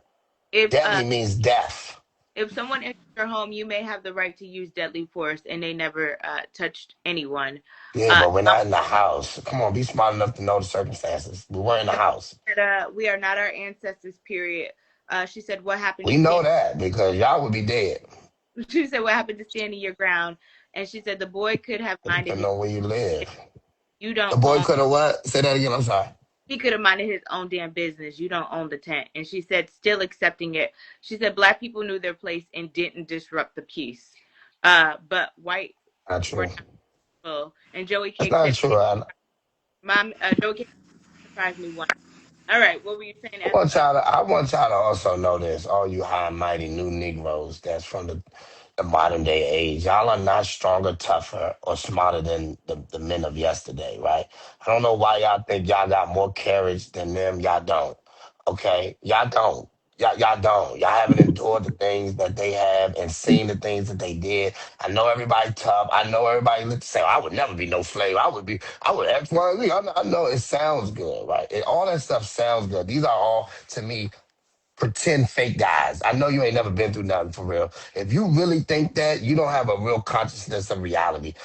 if Deadly means death. if someone enters your home, you may have the right to use deadly force, and they never touched anyone. Yeah, Uh, but we're not in the house. Come on, be smart enough to know the circumstances. We were in the house. we are not our ancestors. Period. She said, "What happened We to know stand?" that because y'all would be dead. She said, "What happened to standing your ground?" And she said, "The boy could have minded Depending his. on where you live. You The don't boy own. could have what? Say that again. I'm sorry. He could have minded his own damn business. You don't own the tent." And she said, still accepting it. She said, "Black people knew their place and didn't disrupt the peace, but white Not were true. not full." And Joey That's Cake not said, true. "Mom, Joey Cake surprised me once." All right, what were you saying? I want y'all to also know this, all you high and mighty new Negroes that's from the modern day age. Y'all are not stronger, tougher, or smarter than the men of yesterday, right? I don't know why y'all think y'all got more courage than them. Y'all don't. Okay? Y'all don't. Y'all don't. Y'all haven't endured the things that they have and seen the things that they did. I know everybody tough. I know everybody look the same. I would never be no slave. I would X, Y, Z. I know it sounds good, right? All that stuff sounds good. These are all, to me, pretend fake guys. I know you ain't never been through nothing for real. If you really think that, you don't have a real consciousness of reality.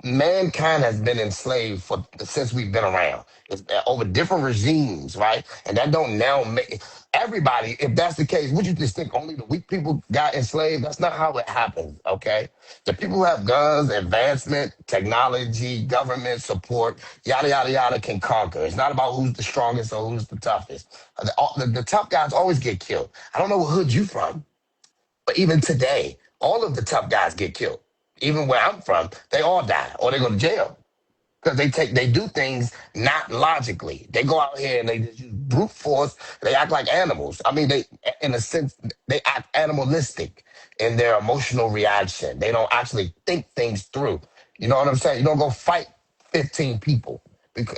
Mankind has been enslaved for since we've been around. It's over different regimes, right? And that don't now make everybody. If that's the case, would you just think only the weak people got enslaved? That's not how it happens. Okay, the people who have guns, advancement, technology, government support, yada yada yada, can conquer. It's not about who's the strongest or who's the toughest. The tough guys always get killed. I don't know what hood you from, but even today, all of the tough guys get killed. Even where I'm from, they all die or they go to jail because they do things not logically. They go out here and they just use brute force. They act like animals. I mean, they in a sense they act animalistic in their emotional reaction. They don't actually think things through. You know what I'm saying? You don't go fight 15 people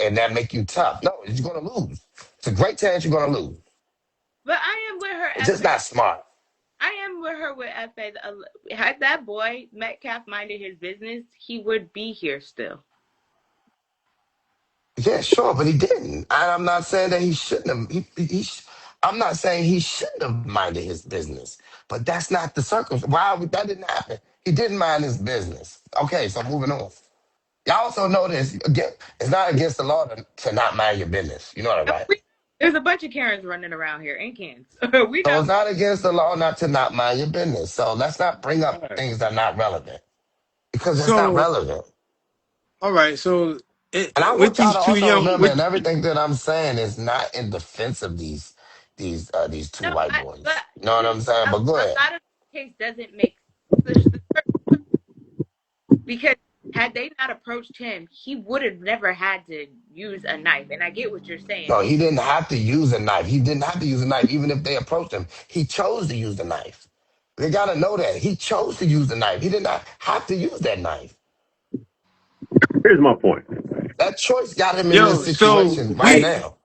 and that make you tough. No, you're gonna lose. It's a great chance you're gonna lose. But I am with It's her, just FA. not smart. I am with her with FA. Had that boy Metcalf minded his business, he would be here still. Yeah, sure, but he didn't. And I'm not saying that he shouldn't have. I'm not saying he shouldn't have minded his business, but that's not the circumstance. That didn't happen? He didn't mind his business. Okay, so moving on. Y'all also know this. Again, it's not against the law to not mind your business. You know that, right? There's a bunch of Karens running around here and Kens. We So know. it's not against the law not to not mind your business. So let's not bring All up right. things that are not relevant because it's not So, relevant. all right. So, And I with want y'all these to two also young, remember, with and everything that I'm saying is not in defense of these. these two No, white but boys. You know what I'm saying? a, But go a ahead. lot of the case doesn't make the first one, because had they not approached him, he would have never had to use a knife. And I get what you're saying. No, he didn't have to use a knife. He didn't have to use a knife, even if they approached him. He chose to use the knife. They gotta know that he chose to use the knife. He did not have to use that knife. Here's my point. That choice got him in this Yo, so situation right now.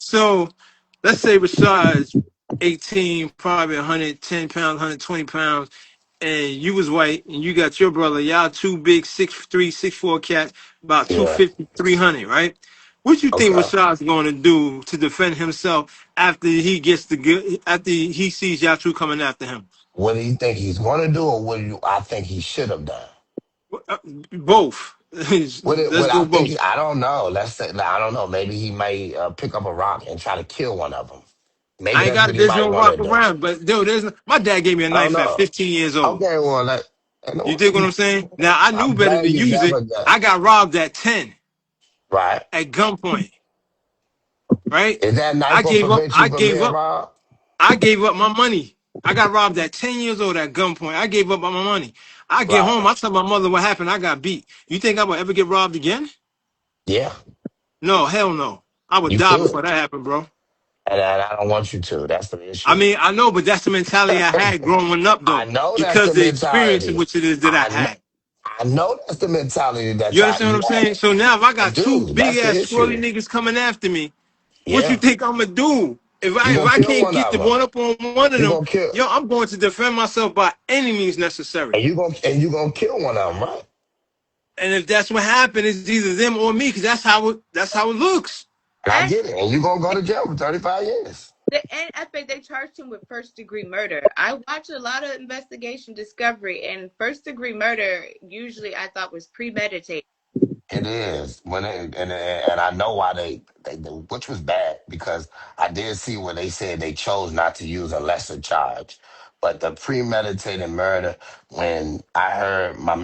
let's say Rashad's 18, probably 110 pounds, 120 pounds, and you was white, and you got your brother, y'all two big 6'3", 6'4" cats, about Yeah. 250, 300, right? What you think Okay. Rashad's going to do to defend himself after he gets the good, after he sees y'all two coming after him? What do you think he's gonna do, or what do I think he should have done? Both. Let's What go I think, both. I don't know. Let's say, I don't know. Maybe he may pick up a rock and try to kill one of them. Maybe I ain't that's got what it. he There's might no want to walk do. around, but dude, my dad gave me a I don't knife at know. 15 years old. Okay, well, You dig what I'm saying? Now I knew I'm better glad to you use it. never got I got robbed at 10 right. at gunpoint, right? Is that knife I gonna gave up. prevent you I from gave being up. robbed? I gave up my money. I got robbed at 10 years old at gunpoint. I gave up my money. I get Right. home. I tell my mother what happened. I got beat. You think I would ever get robbed again? Yeah, No, hell no. I would you die could, before that happened, bro. and I don't want you to. That's the I issue. mean, I know, but that's the mentality I had growing up, I though, know that's because the the experience in mentality. which it is that I I know, had. I know that's the mentality that You understand what you I'm had. saying? So now, if I I got two do. big That's the ass swirly issue. niggas coming after me, what you Yeah, think I'm gonna do? If you I if gonna I kill can't one get of the them. one up on one of You them, gonna kill, yo, I'm going to defend myself by any means necessary. and you gonna kill one of them, right? And if that's what happened, it's either them or me, because that's how it looks. And I get it. And you gonna go to jail for 35 years. And I think they charged him with first degree murder. I watched a lot of investigation discovery, and first degree murder usually I thought was premeditated. It is and I know why they do, which was bad because I did see where they said they chose not to use a lesser charge, but the premeditated murder. When I heard my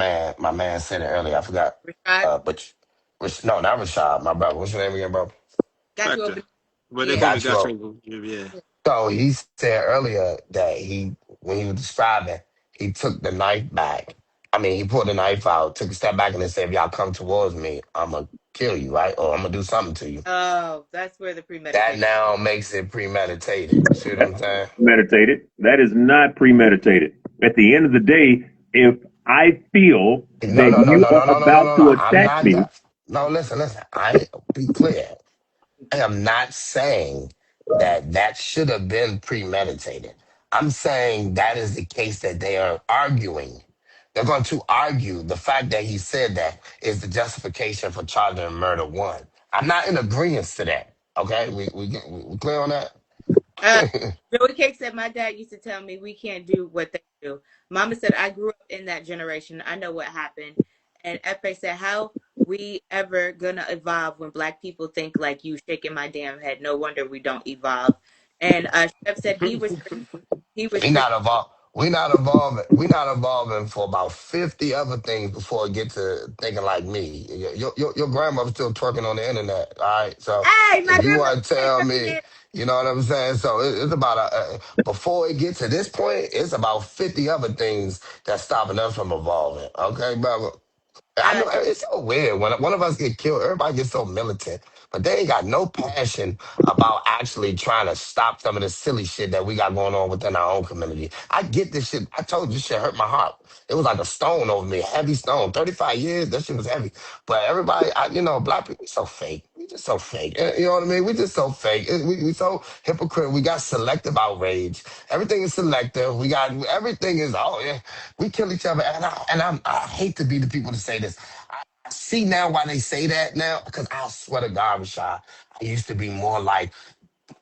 man said it earlier, I forgot. Rashad But which no, not Rashad, my brother. What's your name again, bro? got you Factor. over. But they Yeah. call me Got you. Gato. Yeah. So he said earlier that when he was describing, he took the knife back. I mean, he pulled the knife out, took a step back, and then said, "If y'all come towards me, I'm gonna kill you, right? Or I'm gonna do something to you." Oh, that's where the That premeditation. now makes it premeditated. You see what I'm saying? Meditated. That is not premeditated. At the end of the day, if I feel No, that no, no, you no, no, are no, no, no, about no, no. to I'm attack not me, that. No, listen. Be clear. I am not saying that that should have been premeditated. I'm saying that is the case that they are arguing. They're going to argue the fact that he said that is the justification for charging him murder one. I'm not in agreement to that. Okay, we clear on that. Uh, Joey Cake said my dad used to tell me we can't do what they do. Mama said I grew up in that generation. I know what happened. And Efe said, how we ever gonna evolve when black people think like you, shaking my damn head. No wonder we don't evolve. And Chef said he was We trained. not evolve. We not evolving. We not evolving for about 50 other things before it get to thinking like me. Your grandmother's still twerking on the internet. All right. So Hey, my if you grandmother want to said tell me, something. you know what I'm saying. So it's about before it gets to this point, it's about 50 other things that's stopping us from evolving. Okay, brother. I Uh, know it's so weird when one of us get killed. Everybody gets so militant, but they ain't got no passion about actually trying to stop some of the silly shit that we got going on within our own community. I get this shit. I told you, this shit hurt my heart. It was like a stone over me, a heavy stone. 35 years, that shit was heavy. But everybody, black people, we so fake. We just so fake. You know what I mean? We just so fake. We so hypocrite. We got selective outrage. Everything is selective. We got everything is, oh yeah, we kill each other. I hate to be the people to say this. I see now why they say that now, because I swear to God, Rashad, I used to be more like,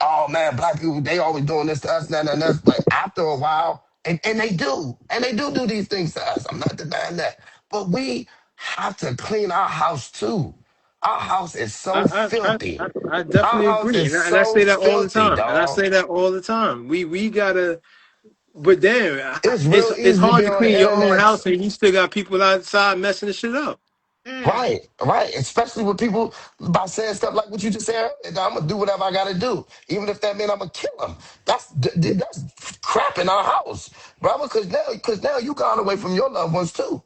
oh man, black people, they always doing this to us, and us. But after a while, and they do these things to us. I'm not denying that. But we have to clean our house too. Our house is so filthy. I Our definitely house agree, is and I so say that all the filthy, time, and I dog. say that all the time. We gotta, but damn, It's it's real it's easy to hard be to on clean the your own internet. house, and you still got people outside messing the shit up. Right, right. Especially with people by saying stuff like what you just said. I'm gonna do whatever I gotta do, even if that means I'm gonna kill him. That's crap in our house, brother. Because now you gone away from your loved ones too.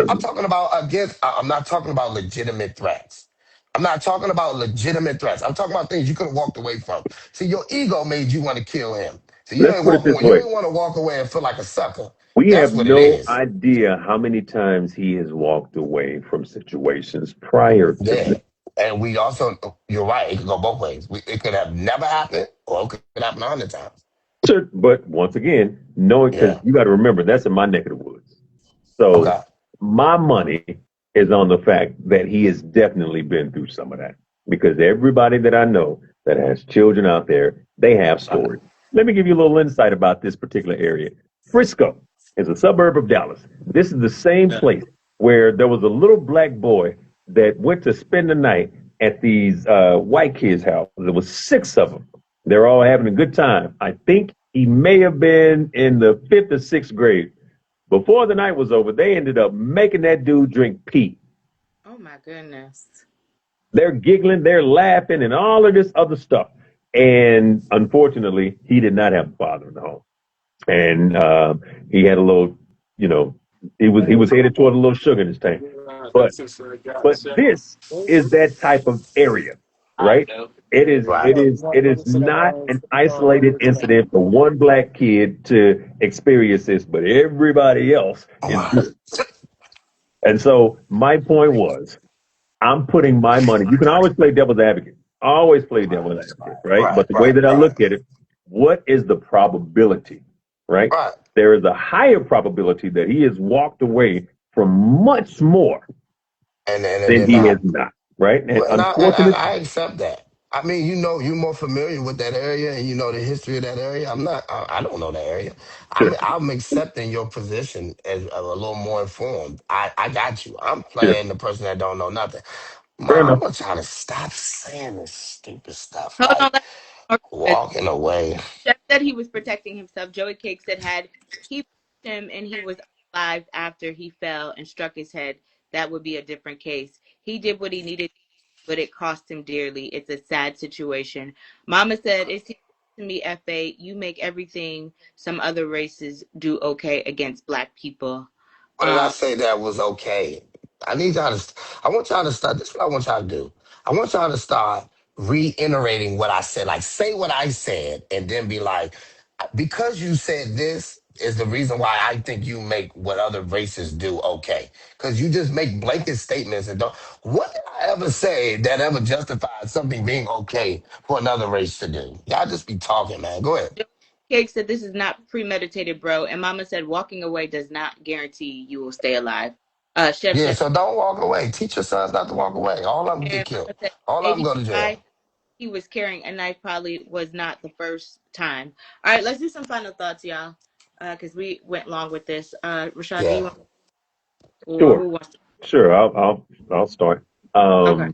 I'm talking about against. I'm not talking about legitimate threats. I'm not talking about legitimate threats. I'm talking about things you could have walked away from. See, your ego made you want to kill him. So you Let's ain't put it walk this away. You way. ain't want to walk away and feel like a sucker. We That's have what it no is. idea how many times he has walked away from situations prior to Yeah. this. And we also, you're right, it could go both ways. It could have never happened, or it could happen 100 times. Sure, but once again, knowing, because Yeah. you got to remember, that's in my neck of the woods. So Okay. my money is on the fact that he has definitely been through some of that. Because everybody that I know that has children out there, they have Right. stories. Let me give you a little insight about this particular area. Frisco is a suburb of Dallas. This is the same place where there was a little black boy that went to spend the night at these white kids' house. There was six of them. They're all having a good time. I think he may have been in the fifth or sixth grade. Before the night was over, they ended up making that dude drink pee. Oh my goodness. They're giggling, they're laughing, and all of this other stuff. And unfortunately, he did not have a father in the home. And he had a little, you know, he was headed toward a little sugar in his tank. But this is that type of area, right? Right. It is not an isolated incident for one black kid to experience this, but everybody else is Right. doing it. And so my point was, I'm putting my money. You can always play devil's advocate. Always play devil's advocate, right? Right. But the way Right. that I Right. look at it, what is the probability, right? Right. There is a higher probability that he has walked away from much more And than then he has not. not, right? And Well, unfortunately, I accept that. I mean, you're more familiar with that area, and you know the history of that area. I'm not. I don't know that area. sure, I'm accepting your position as a little more informed. I got you. I'm sure, playing the person that don't know nothing. fair Ma, I enough. want y'all to stop saying this stupid stuff Hold on. like walking away. Chef said he was protecting himself. Joey Cake said had he pushed him and he was alive after he fell and struck his head, that would be a different case. He did what he needed, but it cost him dearly. It's a sad situation. Mama said, it seems to me, FA, you make everything some other races do okay against black people. What did I say that was okay? I need y'all to. I want y'all to start. This is what I want y'all to do. I want y'all to start reiterating what I said. Like say what I said, and then be like, because you said this is the reason why I think you make what other races do okay. Because you just make blanket statements and don't. What did I ever say that ever justified something being okay for another race to do? Y'all just be talking, man. Go ahead. Joey Cake said this is not premeditated, bro. And Mama said walking away does not guarantee you will stay alive. Chef Yeah, said, so don't walk away. Teach your sons not to walk away. All of them get and killed. Mama said, All of them maybe go to jail. why he was carrying a knife probably was not the first time. All right, let's do some final thoughts, y'all, because we went long with this. Rashad, do you Yeah. want, or Sure, who wants to? sure. I'll start. Okay.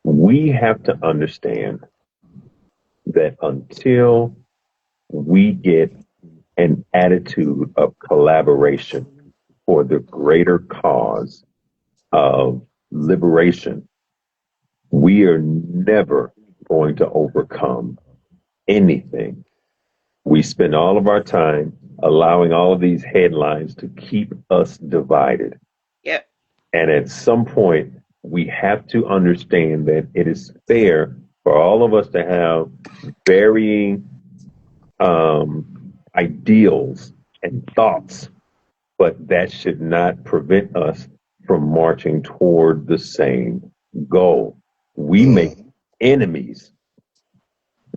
We have to understand that until we get an attitude of collaboration for the greater cause of liberation, we are never going to overcome anything. We spend all of our time allowing all of these headlines to keep us divided. Yep. And at some point, we have to understand that it is fair for all of us to have varying ideals and thoughts, but that should not prevent us from marching toward the same goal. We make Mm, enemies,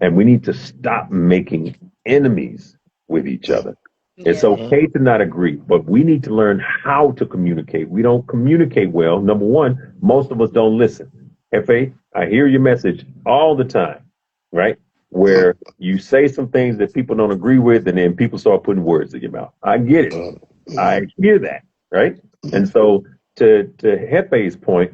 and we need to stop making enemies with each mm, other. It's Yeah. mm, okay to not agree, but we need to learn how to communicate. We don't communicate well. Number one, most of us don't listen. FA, I hear your message all the time, right? mm, Where you say some things that people don't agree with, and then people start putting words in your mouth. I get it. mm, I mm, hear that, right? And mm, so to Hefe's point,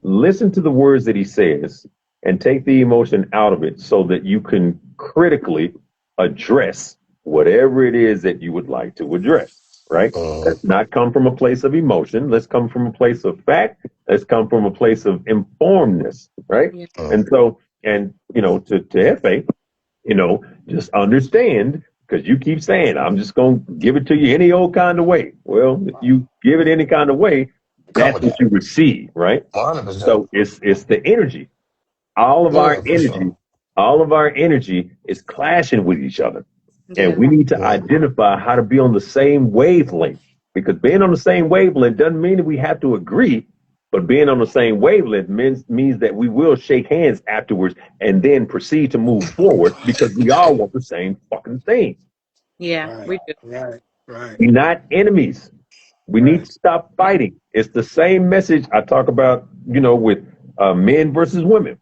listen to the words that he says and take the emotion out of it so that you can critically address whatever it is that you would like to address. right? Mm, Let's not come from a place of emotion. Let's come from a place of fact. Let's come from a place of informedness, right? Yeah. mm. And so, and to Hefe, just understand because you keep saying, I'm just going to give it to you any old kind of way. Well, if you give it any kind of way, Come that's with what that. you receive, right? 100%. So it's the energy. All of our Yeah, for energy, sure. all of our energy is clashing with each other. And Yeah. we need to Mm, identify how to be on the same wavelength. Because being on the same wavelength doesn't mean that we have to agree, but being on the same wavelength means that we will shake hands afterwards and then proceed to move forward because we all want the same fucking thing. Yeah. Right, We do. right, right, We're not enemies. We need right. to stop fighting. It's the same message I talk about, with men versus women,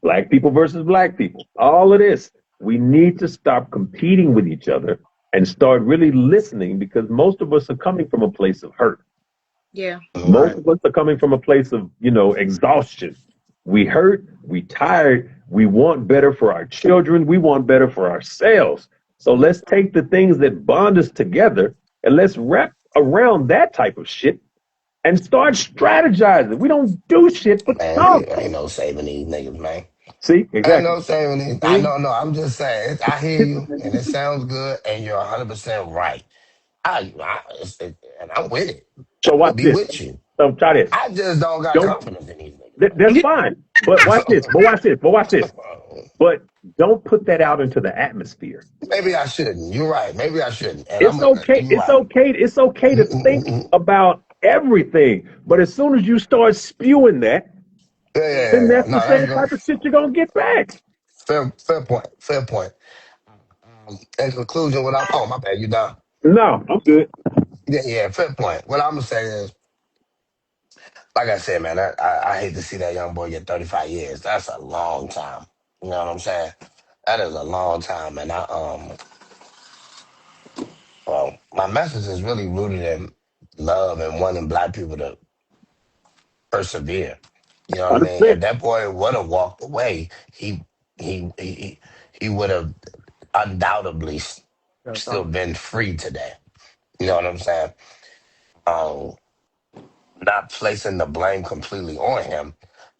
black people versus black people. All of this. We need to stop competing with each other and start really listening because most of us are coming from a place of hurt. Yeah. mm. Most Right. of us are coming from a place of, exhaustion. We hurt, we tired, we want better for our children, we want better for ourselves. So Yeah. let's take the things that bond us together and let's wrap around that type of shit and start strategizing. We don't do shit but Man, talk. ain't no saving these niggas, man. See, Ain't exactly. no saving these. I See, know, no, I'm just saying. I hear you, and it sounds good, and you're 100% right. And I'm with it. so I'm gonna watch be this. with you. So try this. I just don't got Don't. confidence in these niggas, That's fine. But watch this. But watch this. But watch this. man. But don't put that out into the atmosphere. Maybe I shouldn't. You're right. Maybe I shouldn't. And It's I'm. okay. You're It's right. okay. It's okay to think Mm-mm-mm-mm. about everything. But as soon as you start spewing that, Yeah, Yeah. yeah, then yeah, yeah. that's the No, that's same good. type of shit you're gonna get back. Fair point. Fair point. In conclusion, what I'm. Oh, my bad. You done? No, I'm good. Yeah, yeah. Fair point. What I'm gonna say is, like I said, man, I hate to see that young boy get 35 years. That's a long time. You know what I'm saying? That is a long time, and well, my message is really rooted in love and wanting black people to persevere. You know what I mean? If 100%. that boy would have walked away, he he he would have undoubtedly still been free today. You know what I'm saying? Um, not placing the blame completely on him,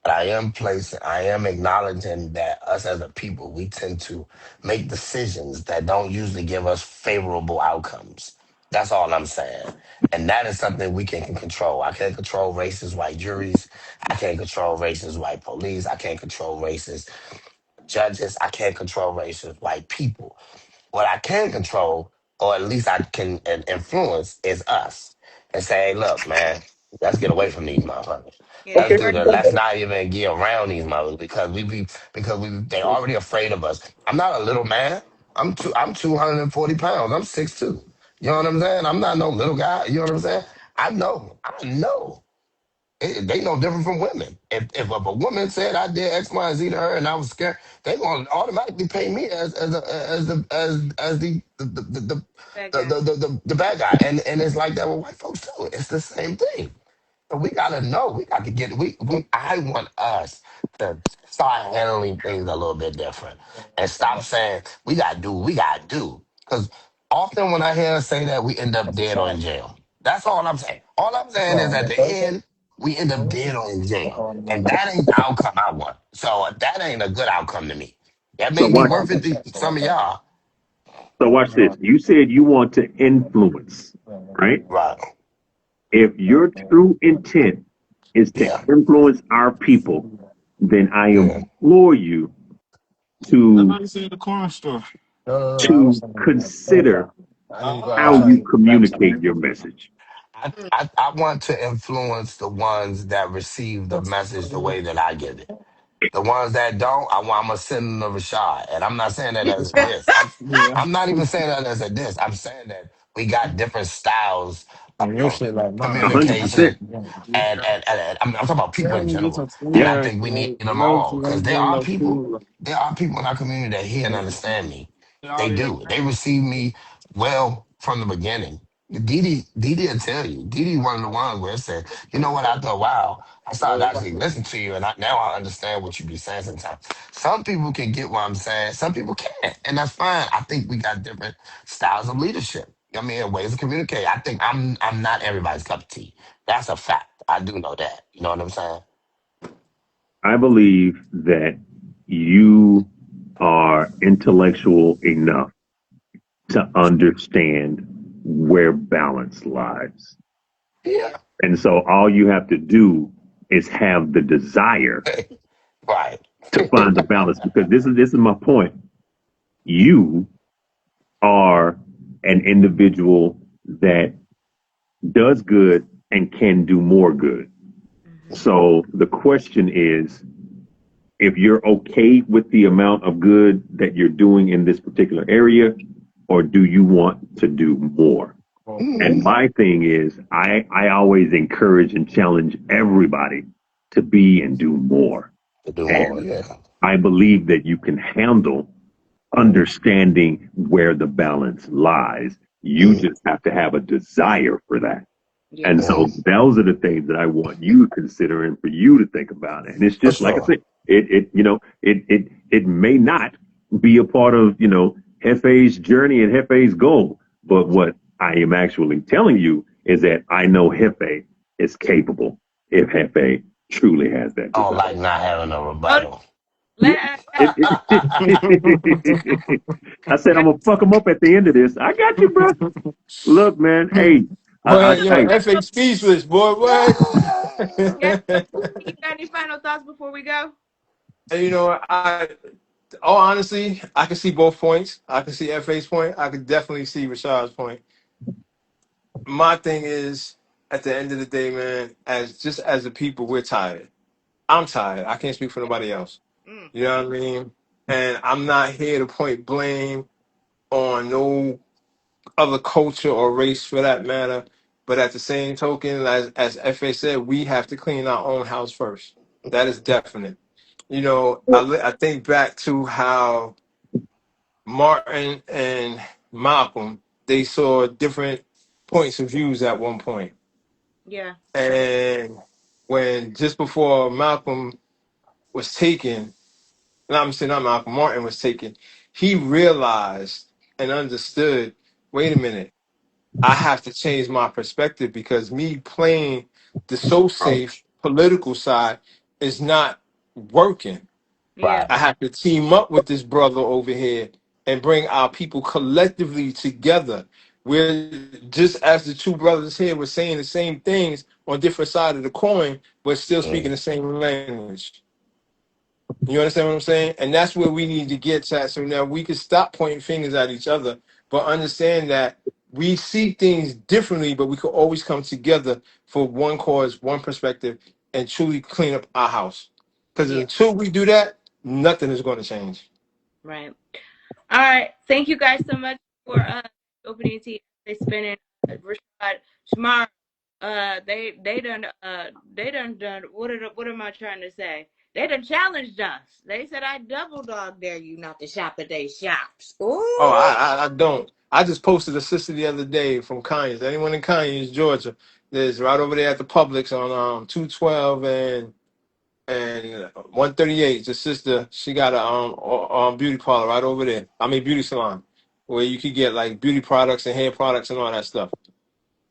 but I am acknowledging that us as a people, we tend to make decisions that don't usually give us favorable outcomes. That's all I'm saying. And that is something we can control. I can't control racist white juries. I can't control racist white police. I can't control racist judges. I can't control racist white people. What I can control, or at least I can influence, is us. And say, hey, look, man, let's get away from these motherfuckers. Yeah. Let's You Okay. do already. the. Let's not even get around these motherfuckers because we they already afraid of us. I'm not a little man. I'm 240 pounds. I'm 6'2". You know what I'm saying? I'm not no little guy. You know what I'm saying? I know. They no different from women. If a woman said I did X, Y, and Z to her and I was scared, they gonna automatically pay me as That guy. the bad guy. And it's like that with white folks too. It's the same thing. So we gotta know. We got to get. I want us to start handling things a little bit different and stop saying we gotta do. We gotta do. Because often when I hear us say that, we end up dead or in jail. That's all I'm saying. All I'm saying is at the end we end up dead or in jail, and that ain't the outcome I want. So that ain't a good outcome to me. That So may be watch. worth it to some of y'all. So watch this. You said you want to influence, right? Right. If your true intent is to Yeah. influence our people, then I Yeah. implore you to consider how you communicate your message. I want to influence the ones that receive the message the way that I give it. The ones that don't, I'm gonna send them to Rashad. And I'm not saying that as a diss. I'm not even saying that as a diss. I'm saying that we got different styles of A hundred communication percent. and I'm talking about people in general. And I think we need them all because there are people in our community that hear and understand me. They do. They receive me well from the beginning. Didi will tell you. Didi one of the ones where it said, you know what, after a while, I started actually listening to you and now I understand what you be saying sometimes. Some people can get what I'm saying, some people can't. And that's fine. I think we got different styles of leadership. I mean, ways to communicate. I think I'm not everybody's cup of tea. That's a fact. I do know that. You know what I'm saying? I believe that you are intellectual enough to understand where balance lies. Yeah. And so all you have to do is have the desire Right. to find the balance, because this is my point. You are an individual that does good and can do more good. Mm-hmm. So the question is, if you're okay with the amount of good that you're doing in this particular area, or do you want to do more? And Mm, my thing is, I always encourage and challenge everybody to be and do more. to do more, And yeah. I believe that you can handle understanding where the balance lies. You Mm, just have to have a desire for that. Yeah. And so mm, those are the things that I want you to consider and for you to think about. And it's for just like I sure. said, it may not be a part of, Hefe's journey and Hefe's goal. But what I am actually telling you is that I know Hefe is capable if Hefe truly has that I don't desire. like not having a Oh, rebuttal. Yeah. let I said I'm gonna fuck him up at the end of this. I got you, bro. Look, man. Hey, Boy, yo, hey, FA speechless, boy. What? yeah. You got any final thoughts before we go? And all honestly, I can see both points. I can see FA's point. I can definitely see Rashad's point. My thing is, at the end of the day, man, as a people, we're tired. I'm tired. I can't speak for nobody else. Mm. You know what I mean? And I'm not here to point blame on no other culture or race for that matter. But at the same token, as FA said, we have to clean our own house first. That is definite. I think back to how Martin and Malcolm, they saw different points of views at one point. Yeah. And when just before Malcolm was taken, not I'm saying not Malcolm, Martin was taken, he realized and understood, wait a minute, I have to change my perspective because me playing the so safe political side is not working. Yeah. Right. I have to team up with this brother over here and bring our people collectively together. We're just as the two brothers here were saying the same things on different side of the coin, but still speaking Mm, the same language. You understand what I'm saying? And that's where we need to get to. So now we can stop pointing fingers at each other, but understand that we see things differently, but we could always come together for one cause, one perspective, and truly clean up our house. Because Yeah. until we do that, nothing is going to change. Right. All right. Thank you guys so much for opening tea. They spinning Rashad tomorrow. They done what am I trying to say? They done challenged us. They said I double dog dare you not to shop at they shops. Oh, Ooh. I don't. I just posted a sister the other day from Conyers. Anyone in Conyers, Georgia, there's right over there at the Publix on 212 and 138. It's a sister. She got a beauty parlor right over there. I mean, beauty salon where you could get like beauty products and hair products and all that stuff.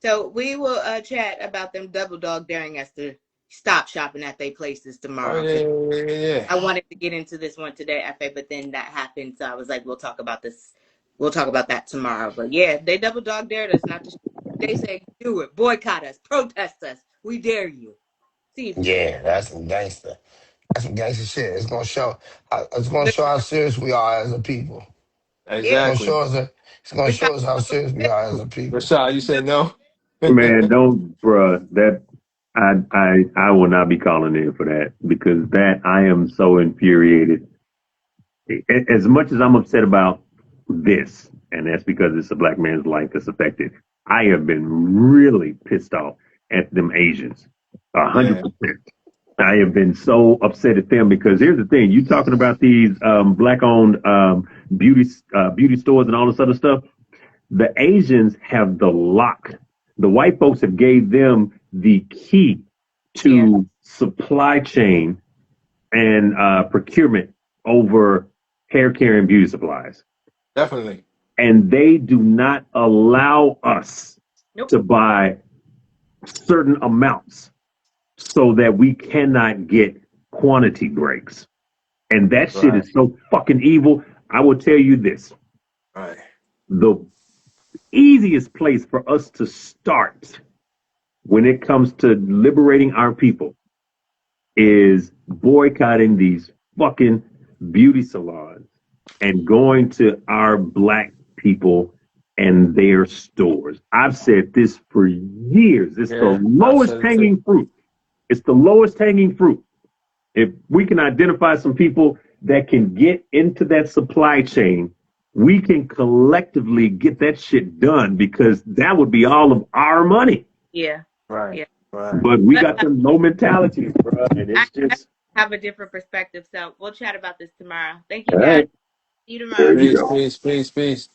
So we will chat about them double dog daring us to stop shopping at their places Oh tomorrow. yeah, Because yeah, yeah, yeah. I wanted to get into this one today, FA, but then that happened. So I was like, we'll talk about this. We'll talk about that tomorrow. But yeah, they double dog dared us not to. They say, do it, boycott us, protest us. We dare you. See if you can. yeah, that's some gangster. That's some gangster shit. It's gonna show. It's gonna show how serious we are as a people. Yeah, It's gonna Exactly. show us. It's gonna we got show us how serious we are as a people. Rashad, you said no. Man, don't, bruh. That I will not be calling in for that, because that I am so infuriated. As much as I'm upset about this, and that's because it's a black man's life that's affected, I have been really pissed off at them Asians. Yeah, 100%. I have been so upset at them, because here's the thing: you talking about these black-owned beauty stores and all this other stuff. The Asians have the lock. The white folks have gave them the key yeah, to supply chain and procurement over hair care and beauty supplies. definitely. and they do not allow us to buy certain amounts so that we cannot get quantity breaks. And that shit Right. is so fucking evil. I will tell you this. Right. The easiest place for us to start when it comes to liberating our people is boycotting these fucking beauty salons and going to our black people and their stores. I've said this for years. It's the Yeah, I lowest said it too. hanging fruit. It's the lowest hanging fruit. If we can identify some people that can get into that supply chain, we can collectively get that shit done because that would be all of our money. Yeah. Right. Yeah. Right. But we got some low mentalities, bro, and I it's just have a different perspective, so we'll chat about this tomorrow. Thank you All guys. right. See you tomorrow. There you Peace, go. peace, peace, peace.